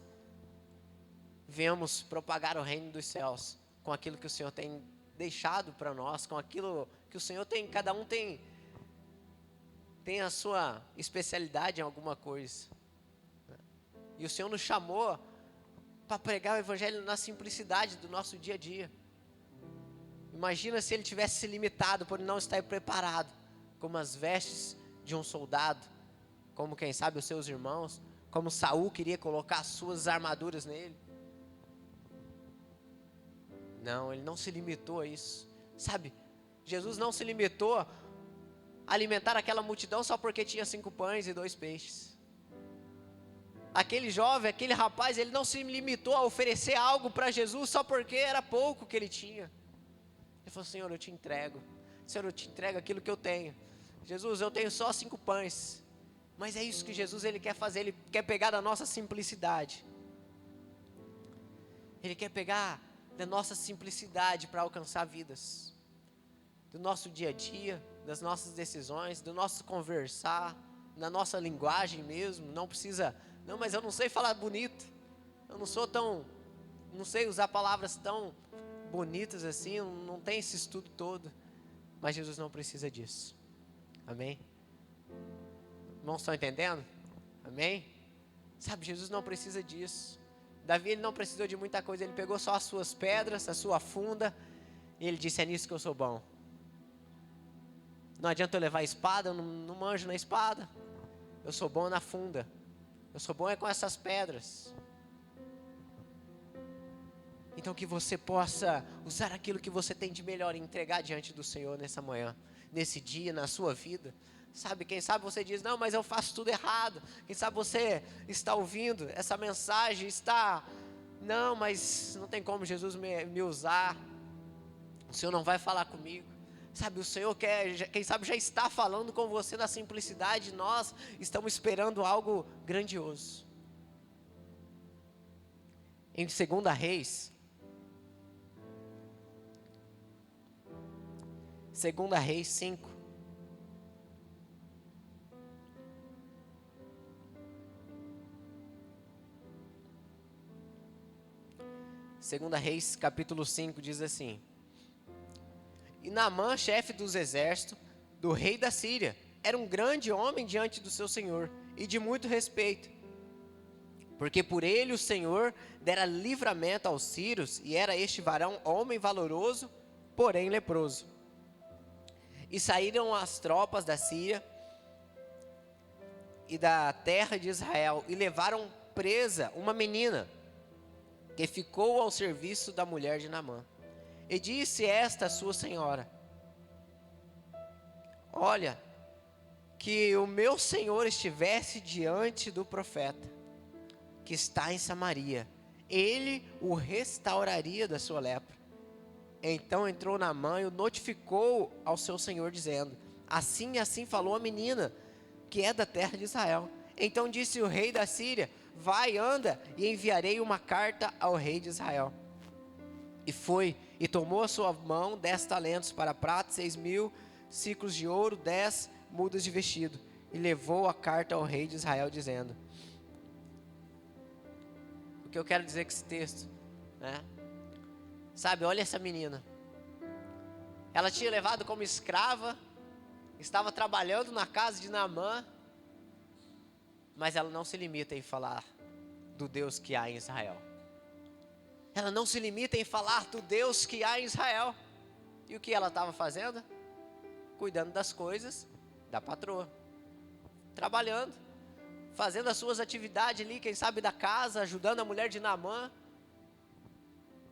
venhamos propagar o reino dos céus com aquilo que o Senhor tem deixado para nós, com aquilo que o Senhor tem, cada um tem a sua especialidade em alguma coisa. E o Senhor nos chamou para pregar o evangelho na simplicidade do nosso dia a dia. Imagina se ele tivesse se limitado por não estar preparado, como as vestes de um soldado, como quem sabe os seus irmãos, como Saul queria colocar as suas armaduras nele. Não, ele não se limitou a isso. Sabe, Jesus não se limitou a alimentar aquela multidão só porque tinha 5 pães e 2 peixes. Aquele jovem, aquele rapaz, ele não se limitou a oferecer algo para Jesus só porque era pouco que ele tinha. Ele falou: Senhor, eu te entrego. Senhor, eu te entrego aquilo que eu tenho. Jesus, eu tenho só 5 pães. Mas é isso que Jesus ele quer fazer. Ele quer pegar da nossa simplicidade. Ele quer pegar da nossa simplicidade para alcançar vidas, do nosso dia a dia, das nossas decisões, do nosso conversar, na nossa linguagem mesmo. Não precisa, não, mas eu não sei falar bonito, eu não sei usar palavras tão bonitas assim, não tem esse estudo todo, mas Jesus não precisa disso, amém? Irmãos, estão entendendo? Amém? Sabe, Jesus não precisa disso. Davi, ele não precisou de muita coisa, ele pegou só as suas pedras, a sua funda, e ele disse: é nisso que eu sou bom. Não adianta eu levar a espada, eu não manjo na espada, eu sou bom na funda, eu sou bom é com essas pedras. Então que você possa usar aquilo que você tem de melhor e entregar diante do Senhor nessa manhã, nesse dia, na sua vida. Sabe, quem sabe você diz: não, mas eu faço tudo errado. Quem sabe você está ouvindo essa mensagem, não, mas não tem como Jesus me usar, o Senhor não vai falar comigo. Sabe, o Senhor quem sabe já está falando com você na simplicidade. Nós estamos esperando algo grandioso. Em 2 Reis, 2 Reis 5, Segunda Reis, capítulo 5, diz assim: e Naamã, chefe dos exércitos do rei da Síria, era um grande homem diante do seu senhor e de muito respeito, porque por ele o Senhor dera livramento aos sírios, e era este varão homem valoroso, porém leproso. E saíram as tropas da Síria e da terra de Israel, e levaram presa uma menina, que ficou ao serviço da mulher de Naamã. E disse esta a sua senhora: olha, que o meu senhor estivesse diante do profeta, que está em Samaria, ele o restauraria da sua lepra. Então entrou Naamã e o notificou ao seu senhor, dizendo: assim e assim falou a menina, que é da terra de Israel. Então disse o rei da Síria: vai, anda, e enviarei uma carta ao rei de Israel. E foi, e tomou a sua mão 10 talentos para prata, 6.000 ciclos de ouro, 10 mudas de vestido, e levou a carta ao rei de Israel, dizendo... O que eu quero dizer com esse texto, né? Sabe, olha essa menina. Ela tinha levado como escrava, estava trabalhando na casa de Naamã, mas ela não se limita em falar do Deus que há em Israel. Ela não se limita em falar do Deus que há em Israel. E o que ela estava fazendo? Cuidando das coisas da patroa, trabalhando, fazendo as suas atividades ali, quem sabe da casa, ajudando a mulher de Naamã.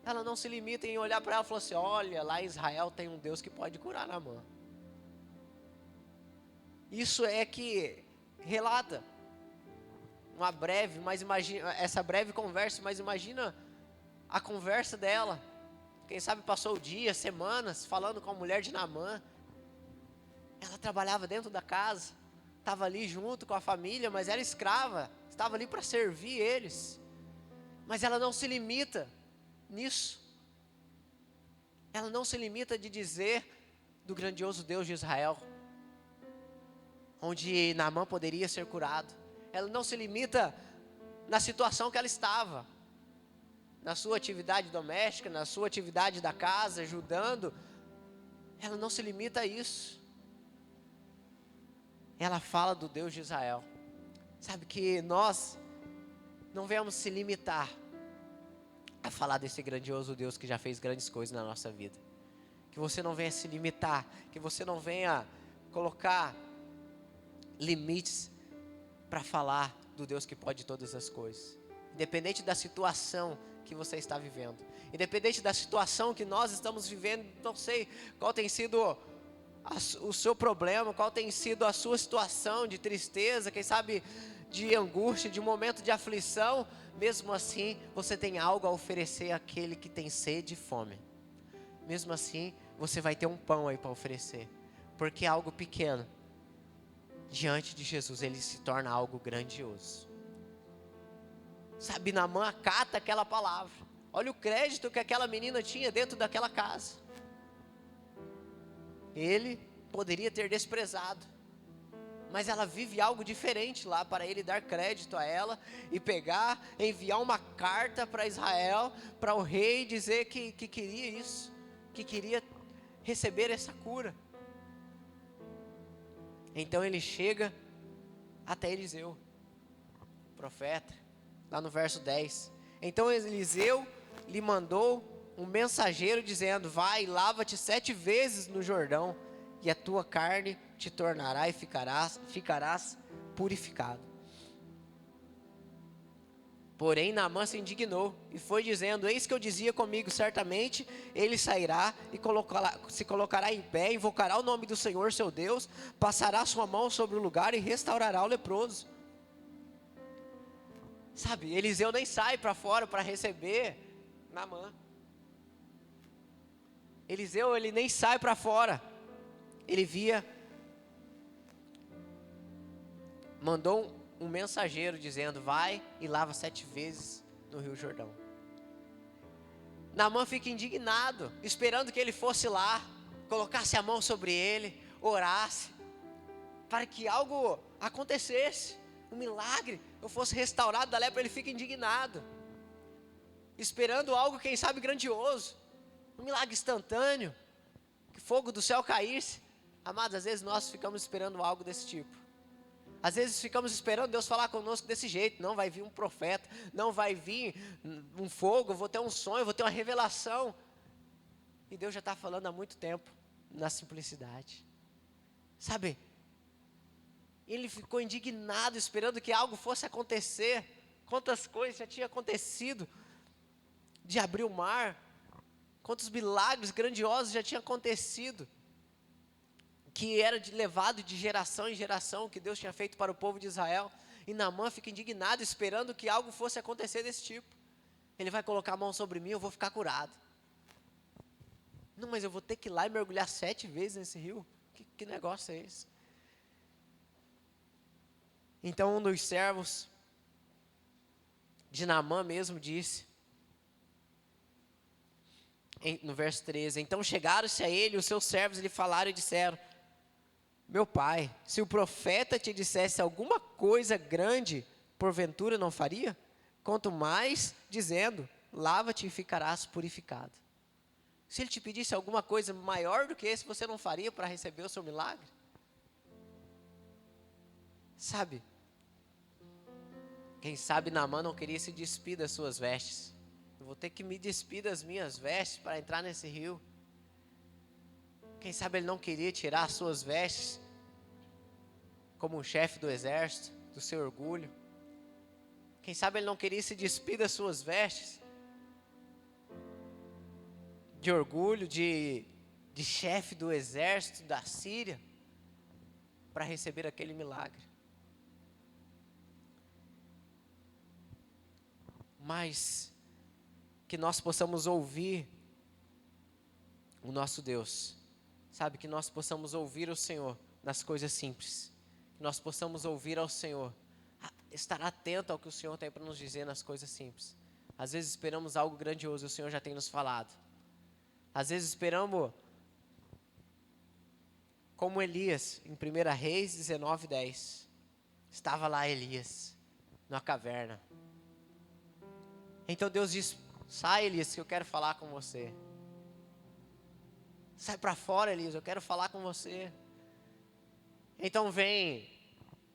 Ela não se limita em olhar para ela e falar assim: olha, lá em Israel tem um Deus que pode curar Naamã. Isso é que relata uma breve, mas imagina essa breve conversa, mas imagina a conversa dela. Quem sabe passou dias, semanas falando com a mulher de Naamã. Ela trabalhava dentro da casa, estava ali junto com a família, mas era escrava, estava ali para servir eles. Mas ela não se limita nisso. Ela não se limita de dizer do grandioso Deus de Israel, onde Naamã poderia ser curado. Ela não se limita na situação que ela estava, na sua atividade doméstica, na sua atividade da casa, ajudando. Ela não se limita a isso. Ela fala do Deus de Israel. Sabe, que nós não venhamos se limitar a falar desse grandioso Deus que já fez grandes coisas na nossa vida. Que você não venha se limitar, que você não venha colocar limites para falar do Deus que pode todas as coisas. Independente da situação que você está vivendo, independente da situação que nós estamos vivendo, não sei qual tem sido o seu problema, qual tem sido a sua situação de tristeza, quem sabe de angústia, de um momento de aflição. Mesmo assim, você tem algo a oferecer àquele que tem sede e fome. Mesmo assim, você vai ter um pão aí para oferecer, porque algo pequeno diante de Jesus, ele se torna algo grandioso. Sabe, Naamã acata aquela palavra. Olha o crédito que aquela menina tinha dentro daquela casa. Ele poderia ter desprezado, mas ela vive algo diferente lá para ele dar crédito a ela e pegar, enviar uma carta para Israel, para o rei dizer que queria isso, que queria receber essa cura. Então ele chega até Eliseu, profeta, lá no verso 10. Então Eliseu lhe mandou um mensageiro dizendo: vai, lava-te 7 vezes no Jordão, e a tua carne te tornará e ficarás purificado. Porém Naamã se indignou e foi dizendo: eis que eu dizia comigo, certamente ele sairá e se colocará em pé, invocará o nome do Senhor seu Deus, passará sua mão sobre o lugar e restaurará o leproso. Sabe, Eliseu nem sai para fora para receber Naamã. Eliseu, ele nem sai para fora. Ele mandou um mensageiro dizendo: vai e lava 7 vezes no Rio Jordão. Naamã fica indignado, esperando que ele fosse lá, colocasse a mão sobre ele, orasse, para que algo acontecesse, um milagre, eu fosse restaurado da lepra. Ele fica indignado, esperando algo, quem sabe, grandioso, um milagre instantâneo, que fogo do céu caísse. Amados, às vezes nós ficamos esperando algo desse tipo. Às vezes ficamos esperando Deus falar conosco desse jeito. Não vai vir um profeta, não vai vir um fogo, eu vou ter um sonho, eu vou ter uma revelação. E Deus já está falando há muito tempo, na simplicidade. Sabe, ele ficou indignado, esperando que algo fosse acontecer. Quantas coisas já tinham acontecido, de abrir o mar, quantos milagres grandiosos já tinham acontecido, que era levado de geração em geração, que Deus tinha feito para o povo de Israel. E Naamã fica indignado, esperando que algo fosse acontecer desse tipo. Ele vai colocar a mão sobre mim, eu vou ficar curado. Não, mas eu vou ter que ir lá e mergulhar 7 vezes nesse rio. Que negócio é esse? Então um dos servos de Naamã mesmo disse, no verso 13: então chegaram-se a ele os seus servos e lhe falaram e disseram: meu pai, se o profeta te dissesse alguma coisa grande, porventura não faria? Quanto mais dizendo: lava-te e ficarás purificado. Se ele te pedisse alguma coisa maior do que esse, você não faria para receber o seu milagre? Sabe, quem sabe Naamã não queria se despir das suas vestes. Eu vou ter que me despir das minhas vestes para entrar nesse rio. Quem sabe ele não queria tirar as suas vestes como um chefe do exército, do seu orgulho. Quem sabe ele não queria se despir das suas vestes de orgulho, de chefe do exército da Síria, para receber aquele milagre. Mas que nós possamos ouvir o nosso Deus, sabe, que nós possamos ouvir o Senhor nas coisas simples, que nós possamos ouvir ao Senhor, estar atento ao que o Senhor tem para nos dizer nas coisas simples. Às vezes esperamos algo grandioso e o Senhor já tem nos falado. Às vezes esperamos, como Elias, em 1 Reis 19:10, estava lá Elias, na caverna. Então Deus diz: sai, Elias, que eu quero falar com você. Sai para fora, Elias, eu quero falar com você. Então vem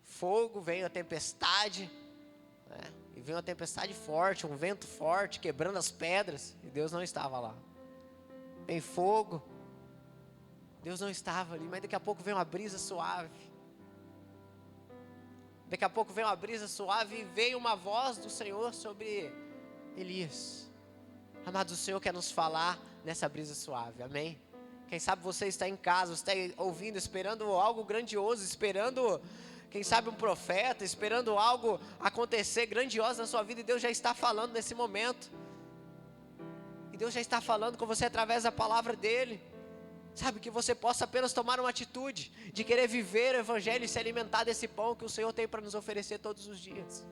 fogo, vem a tempestade, né? E vem uma tempestade forte, um vento forte, quebrando as pedras, e Deus não estava lá. Vem fogo, Deus não estava ali, mas daqui a pouco vem uma brisa suave. Daqui a pouco vem uma brisa suave e veio uma voz do Senhor sobre Elias. Amados, o Senhor quer nos falar nessa brisa suave, amém? Quem sabe você está em casa, você está ouvindo, esperando algo grandioso, esperando, quem sabe, um profeta, esperando algo acontecer grandioso na sua vida, e Deus já está falando nesse momento. E Deus já está falando com você através da palavra dEle. Sabe, que você possa apenas tomar uma atitude de querer viver o Evangelho e se alimentar desse pão que o Senhor tem para nos oferecer todos os dias.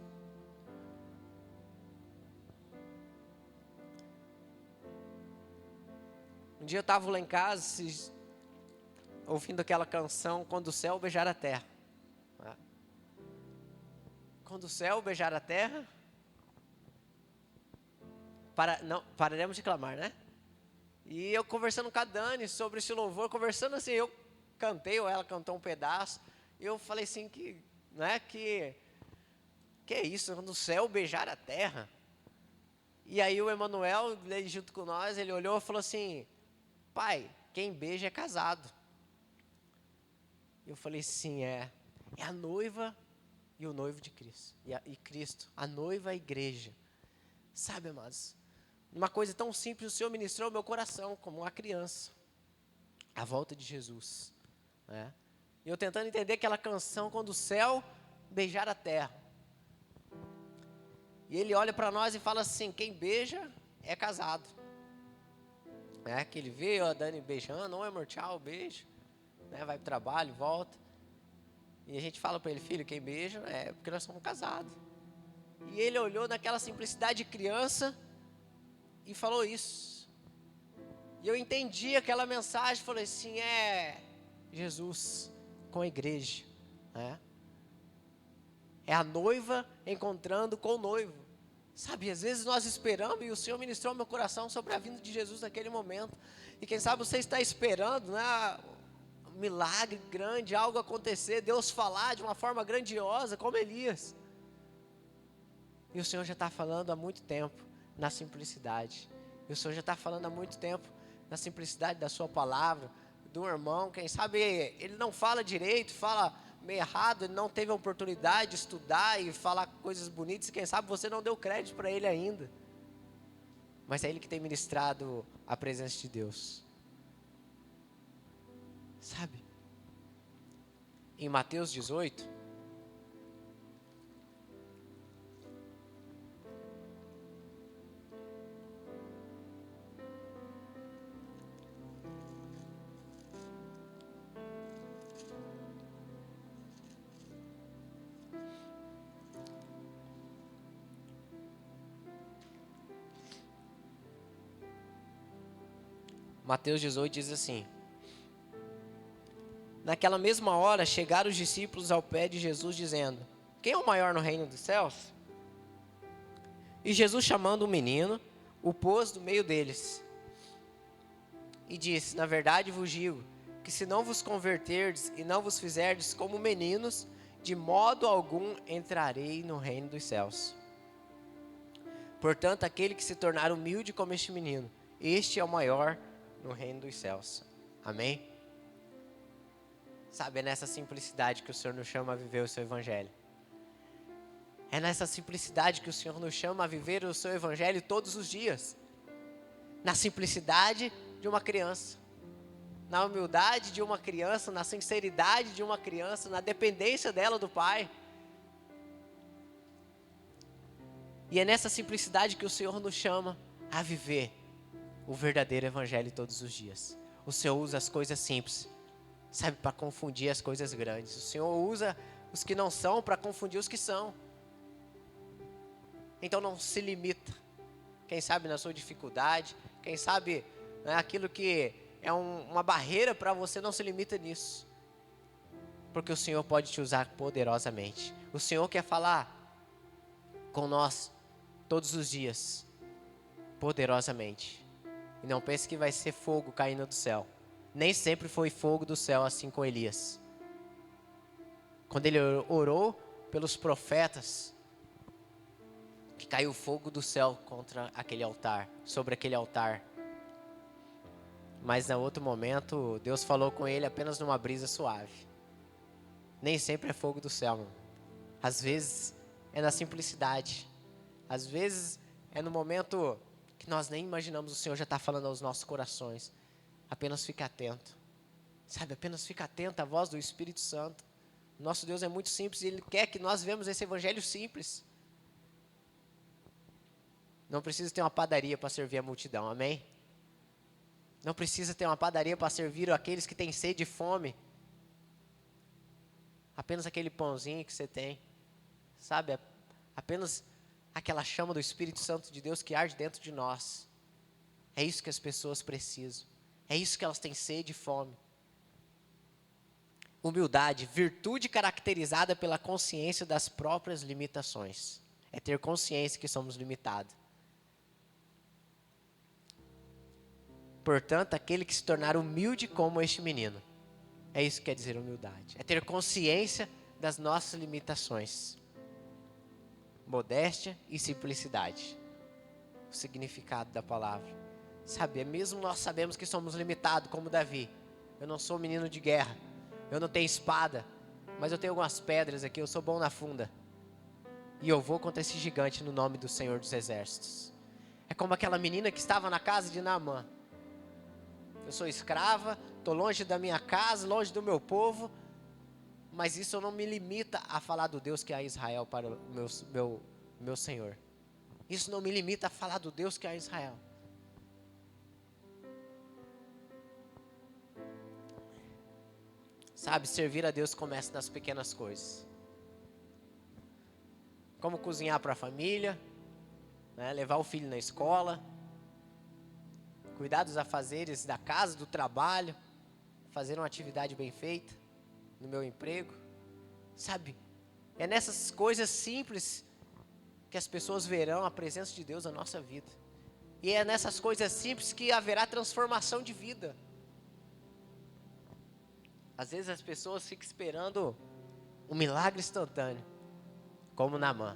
Um dia eu estava lá em casa, ouvindo aquela canção, Quando o Céu Beijar a Terra. Quando o céu beijar a terra, pararemos de clamar, né? E eu conversando com a Dani sobre esse louvor, conversando assim, eu cantei, ou ela cantou um pedaço, e eu falei assim que é isso, quando o céu beijar a terra. E aí o Emanuel, junto com nós, ele olhou e falou assim, pai, quem beija é casado. Eu falei sim, é a noiva e o noivo de Cristo, e Cristo, a noiva, a igreja. Sabe, amados, uma coisa tão simples, o Senhor ministrou meu coração, como uma criança, a volta de Jesus, né? E eu tentando entender aquela canção, quando o céu beijar a terra. E ele olha para nós e fala assim, quem beija é casado. Que ele vê a Dani beijando, oi amor, tchau, beijo, né? Vai para o trabalho, volta. E a gente fala para ele, filho, quem beija é porque nós somos casados. E ele olhou naquela simplicidade de criança e falou isso. E eu entendi aquela mensagem, falei assim, Jesus com a igreja, né? É a noiva encontrando com o noivo. Sabe, às vezes nós esperamos, e o Senhor ministrou meu coração sobre a vinda de Jesus naquele momento. E quem sabe você está esperando, né, um milagre grande, algo acontecer, Deus falar de uma forma grandiosa, como Elias. E o Senhor já está falando há muito tempo na simplicidade. E o Senhor já está falando há muito tempo na simplicidade da sua palavra, do irmão. Quem sabe ele não fala direito, fala meio errado, ele não teve a oportunidade de estudar e falar coisas bonitas. Quem sabe você não deu crédito para ele ainda. Mas é ele que tem ministrado a presença de Deus. Sabe? Em Mateus 18... Mateus 18 diz assim: naquela mesma hora chegaram os discípulos ao pé de Jesus dizendo, quem é o maior no reino dos céus? E Jesus, chamando o menino, o pôs no meio deles e disse, na verdade vos digo, que se não vos converterdes e não vos fizerdes como meninos, de modo algum entrarei no reino dos céus. Portanto, aquele que se tornar humilde como este menino, este é o maior no reino dos céus. Amém? Sabe, é nessa simplicidade que o Senhor nos chama a viver o seu evangelho. É nessa simplicidade que o Senhor nos chama a viver o seu evangelho todos os dias. Na simplicidade de uma criança. Na humildade de uma criança, na sinceridade de uma criança, na dependência dela do Pai. E é nessa simplicidade que o Senhor nos chama a viver o verdadeiro evangelho todos os dias. O Senhor usa as coisas simples, sabe, para confundir as coisas grandes. O Senhor usa os que não são para confundir os que são. Então não se limita. Quem sabe na sua dificuldade, quem sabe, né, aquilo que é uma barreira para você, não se limita nisso. Porque o Senhor pode te usar poderosamente. O Senhor quer falar com nós todos os dias, poderosamente. E não pense que vai ser fogo caindo do céu. Nem sempre foi fogo do céu assim com Elias. Quando ele orou pelos profetas, que caiu fogo do céu contra aquele altar, sobre aquele altar. Mas no outro momento, Deus falou com ele apenas numa brisa suave. Nem sempre é fogo do céu, mano. Às vezes é na simplicidade. Às vezes é no momento que nós nem imaginamos, o Senhor já está falando aos nossos corações. Apenas fica atento. Sabe, apenas fica atento à voz do Espírito Santo. Nosso Deus é muito simples e Ele quer que nós vemos esse evangelho simples. Não precisa ter uma padaria para servir a multidão, amém? Não precisa ter uma padaria para servir aqueles que têm sede e fome. Apenas aquele pãozinho que você tem. Sabe, apenas aquela chama do Espírito Santo de Deus que arde dentro de nós. É isso que as pessoas precisam. É isso que elas têm sede e fome. Humildade, virtude caracterizada pela consciência das próprias limitações. É ter consciência que somos limitados. Portanto, aquele que se tornar humilde como este menino. É isso que quer dizer humildade. É ter consciência das nossas limitações. Modéstia e simplicidade. O significado da palavra. Sabe, mesmo nós sabemos que somos limitados, como Davi. Eu não sou menino de guerra. Eu não tenho espada. Mas eu tenho algumas pedras aqui, eu sou bom na funda. E eu vou contra esse gigante no nome do Senhor dos Exércitos. É como aquela menina que estava na casa de Naamã. Eu sou escrava, estou longe da minha casa, longe do meu povo. Mas isso não me limita a falar do Deus que há em Israel para o meu Senhor. Isso não me limita a falar do Deus que há em Israel. Sabe, servir a Deus começa nas pequenas coisas. Como cozinhar para a família, né, levar o filho na escola, cuidar dos afazeres da casa, do trabalho, fazer uma atividade bem feita no meu emprego. Sabe, é nessas coisas simples que as pessoas verão a presença de Deus na nossa vida. E é nessas coisas simples que haverá transformação de vida. Às vezes as pessoas ficam esperando um milagre instantâneo, como Naamã.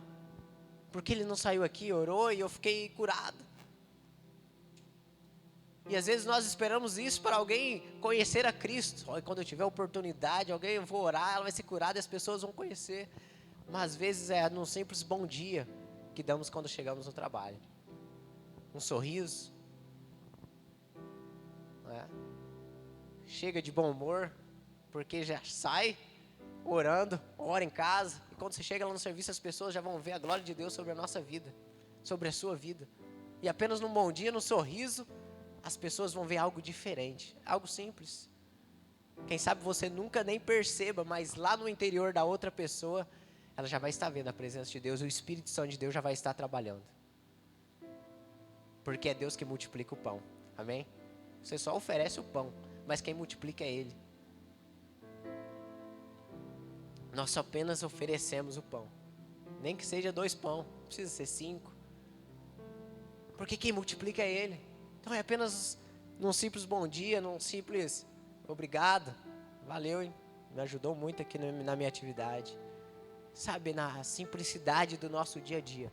Porque ele não saiu aqui, orou e eu fiquei curado. E às vezes nós esperamos isso para alguém conhecer a Cristo. Olha, quando eu tiver oportunidade, eu vou orar, ela vai ser curada e as pessoas vão conhecer. Mas às vezes é num simples bom dia que damos quando chegamos no trabalho. Um sorriso. Né? Chega de bom humor, porque já sai orando, ora em casa. E quando você chega lá no serviço, as pessoas já vão ver a glória de Deus sobre a nossa vida, sobre a sua vida. E apenas num bom dia, num sorriso, as pessoas vão ver algo diferente, algo simples. Quem sabe você nunca nem perceba, mas lá no interior da outra pessoa, ela já vai estar vendo a presença de Deus, e o Espírito Santo de Deus já vai estar trabalhando. Porque é Deus que multiplica o pão, amém? Você só oferece o pão, mas quem multiplica é Ele. Nós só apenas oferecemos o pão. Nem que seja 2 pão, não precisa ser 5. Porque quem multiplica é Ele. Então é apenas num simples bom dia, num simples obrigado, valeu, hein? Me ajudou muito aqui na minha atividade. Sabe, na simplicidade do nosso dia a dia,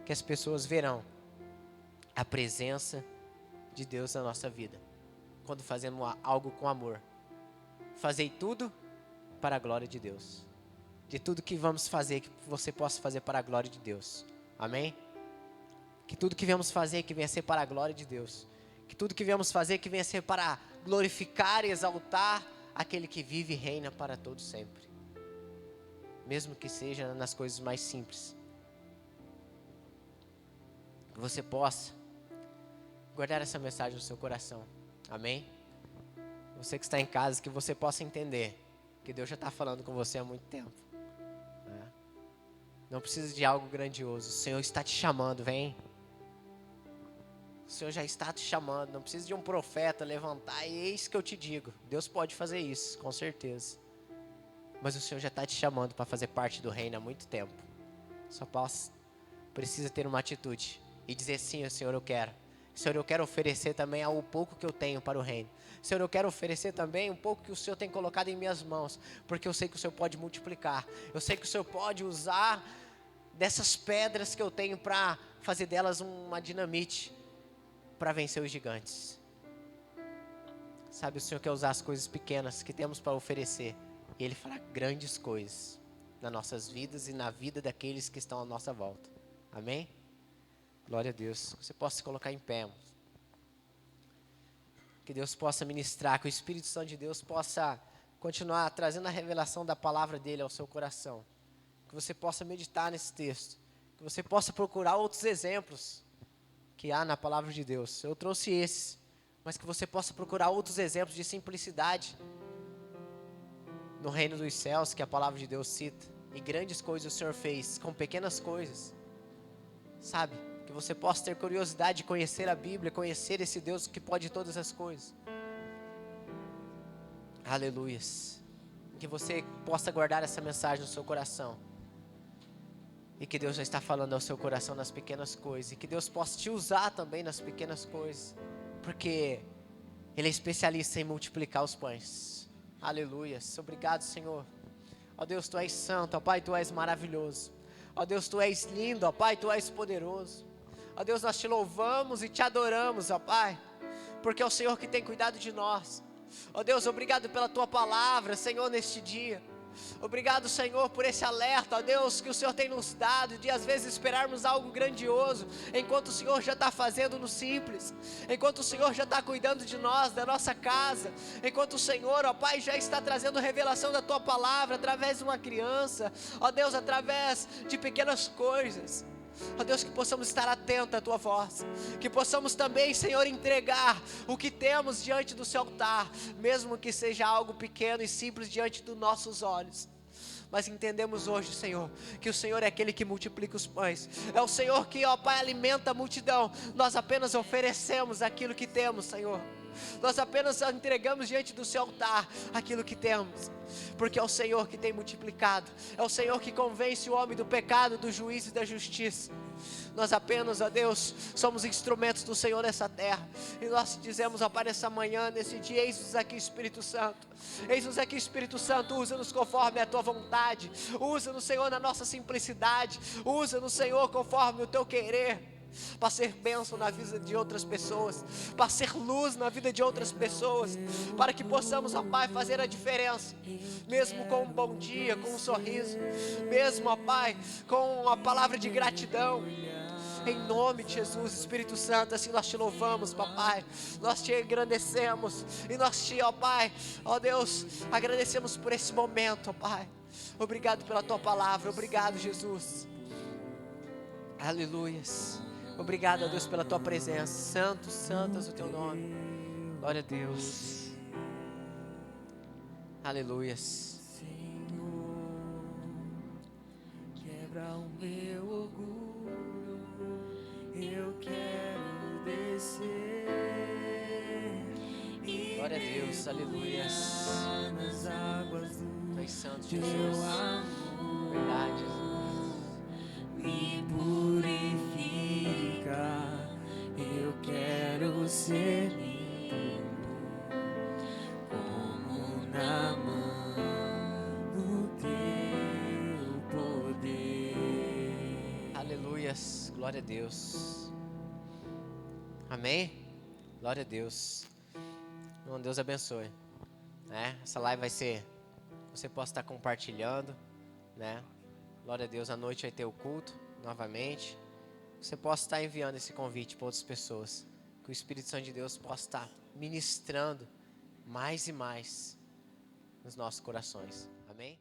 que as pessoas verão a presença de Deus na nossa vida. Quando fazemos algo com amor. Fazei tudo para a glória de Deus. De tudo que vamos fazer, que você possa fazer para a glória de Deus. Amém? Que tudo que viemos fazer, que venha ser para a glória de Deus. Que tudo que viemos fazer, que venha ser para glorificar e exaltar aquele que vive e reina para todos sempre. Mesmo que seja nas coisas mais simples. Que você possa guardar essa mensagem no seu coração. Amém? Você que está em casa, que você possa entender que Deus já está falando com você há muito tempo. Não precisa de algo grandioso. O Senhor está te chamando, vem. O Senhor já está te chamando. Não precisa de um profeta levantar. E eis que eu te digo. Deus pode fazer isso, com certeza. Mas o Senhor já está te chamando para fazer parte do reino há muito tempo. Só precisa ter uma atitude. E dizer sim, Senhor, eu quero. Senhor, eu quero oferecer também o pouco que eu tenho para o reino. Senhor, eu quero oferecer também um pouco que o Senhor tem colocado em minhas mãos. Porque eu sei que o Senhor pode multiplicar. Eu sei que o Senhor pode usar dessas pedras que eu tenho para fazer delas uma dinamite. Para vencer os gigantes. Sabe, o Senhor quer usar as coisas pequenas que temos para oferecer. E Ele fará grandes coisas nas nossas vidas e na vida daqueles que estão à nossa volta. Amém? Glória a Deus. Você possa se colocar em pé. Que Deus possa ministrar, que o Espírito Santo de Deus possa continuar trazendo a revelação da palavra dEle ao seu coração. Que você possa meditar nesse texto. Que você possa procurar outros exemplos que há na palavra de Deus. Eu trouxe esses, mas que você possa procurar outros exemplos de simplicidade no reino dos céus, que a palavra de Deus cita. E grandes coisas o Senhor fez com pequenas coisas. Sabe? Que você possa ter curiosidade de conhecer a Bíblia, conhecer esse Deus que pode todas as coisas. Aleluias. Que você possa guardar essa mensagem no seu coração. E que Deus já está falando ao seu coração nas pequenas coisas. E que Deus possa te usar também nas pequenas coisas. Porque Ele é especialista em multiplicar os pães. Aleluias. Obrigado, Senhor. Ó Deus, Tu és santo. Ó Pai, Tu és maravilhoso. Ó Deus, Tu és lindo. Ó Pai, Tu és poderoso. Ó Deus, nós Te louvamos e Te adoramos, ó Pai. Porque é o Senhor que tem cuidado de nós. Ó Deus, obrigado pela Tua palavra, Senhor, neste dia. Obrigado, Senhor, por esse alerta, ó Deus, que o Senhor tem nos dado, de às vezes esperarmos algo grandioso, enquanto o Senhor já está fazendo no simples, enquanto o Senhor já está cuidando de nós, da nossa casa, enquanto o Senhor, ó Pai, já está trazendo revelação da Tua palavra, através de uma criança, ó Deus, através de pequenas coisas. Ó Deus, que possamos estar atentos à Tua voz, que possamos também, Senhor, entregar o que temos diante do Seu altar, mesmo que seja algo pequeno e simples diante dos nossos olhos. Mas entendemos hoje, Senhor, que o Senhor é aquele que multiplica os pães, é o Senhor que, ó Pai, alimenta a multidão. Nós apenas oferecemos aquilo que temos, Senhor. Nós apenas entregamos diante do Seu altar aquilo que temos, porque é o Senhor que tem multiplicado, é o Senhor que convence o homem do pecado, do juízo e da justiça. Nós apenas, ó Deus, somos instrumentos do Senhor nessa terra, e nós dizemos, ó Pai, nessa manhã, nesse dia, eis-nos aqui, Espírito Santo, eis-nos aqui, Espírito Santo, usa-nos conforme a Tua vontade, usa-nos, Senhor, na nossa simplicidade, usa-nos, Senhor, conforme o Teu querer, para ser bênção na vida de outras pessoas, para ser luz na vida de outras pessoas, para que possamos, ó Pai, fazer a diferença, mesmo com um bom dia, com um sorriso, mesmo, ó Pai, com uma palavra de gratidão. Em nome de Jesus, Espírito Santo, assim nós Te louvamos, papai, nós Te engrandecemos, e nós Te, ó Pai, ó Deus, agradecemos por esse momento, ó Pai. Obrigado pela Tua palavra, obrigado, Jesus. Aleluias. Obrigado, ó Deus, pela Tua presença. Santo, santo é o Teu nome. Glória a Deus. Aleluias. Senhor, quebra o meu orgulho, eu quero descer. Glória a Deus, aleluias. Nas águas do Tu és santo, Teu Jesus. amor, Verdade, Jesus. me purifica, eu quero ser limpo, como na mão do Teu poder. Aleluias, glória a Deus. Amém? Glória a Deus. Bom, Deus abençoe, né? Essa live vai ser, você possa estar compartilhando, né? Glória a Deus, à noite vai ter o culto novamente. Você possa estar enviando esse convite para outras pessoas, que o Espírito Santo de Deus possa estar ministrando mais e mais nos nossos corações. Amém?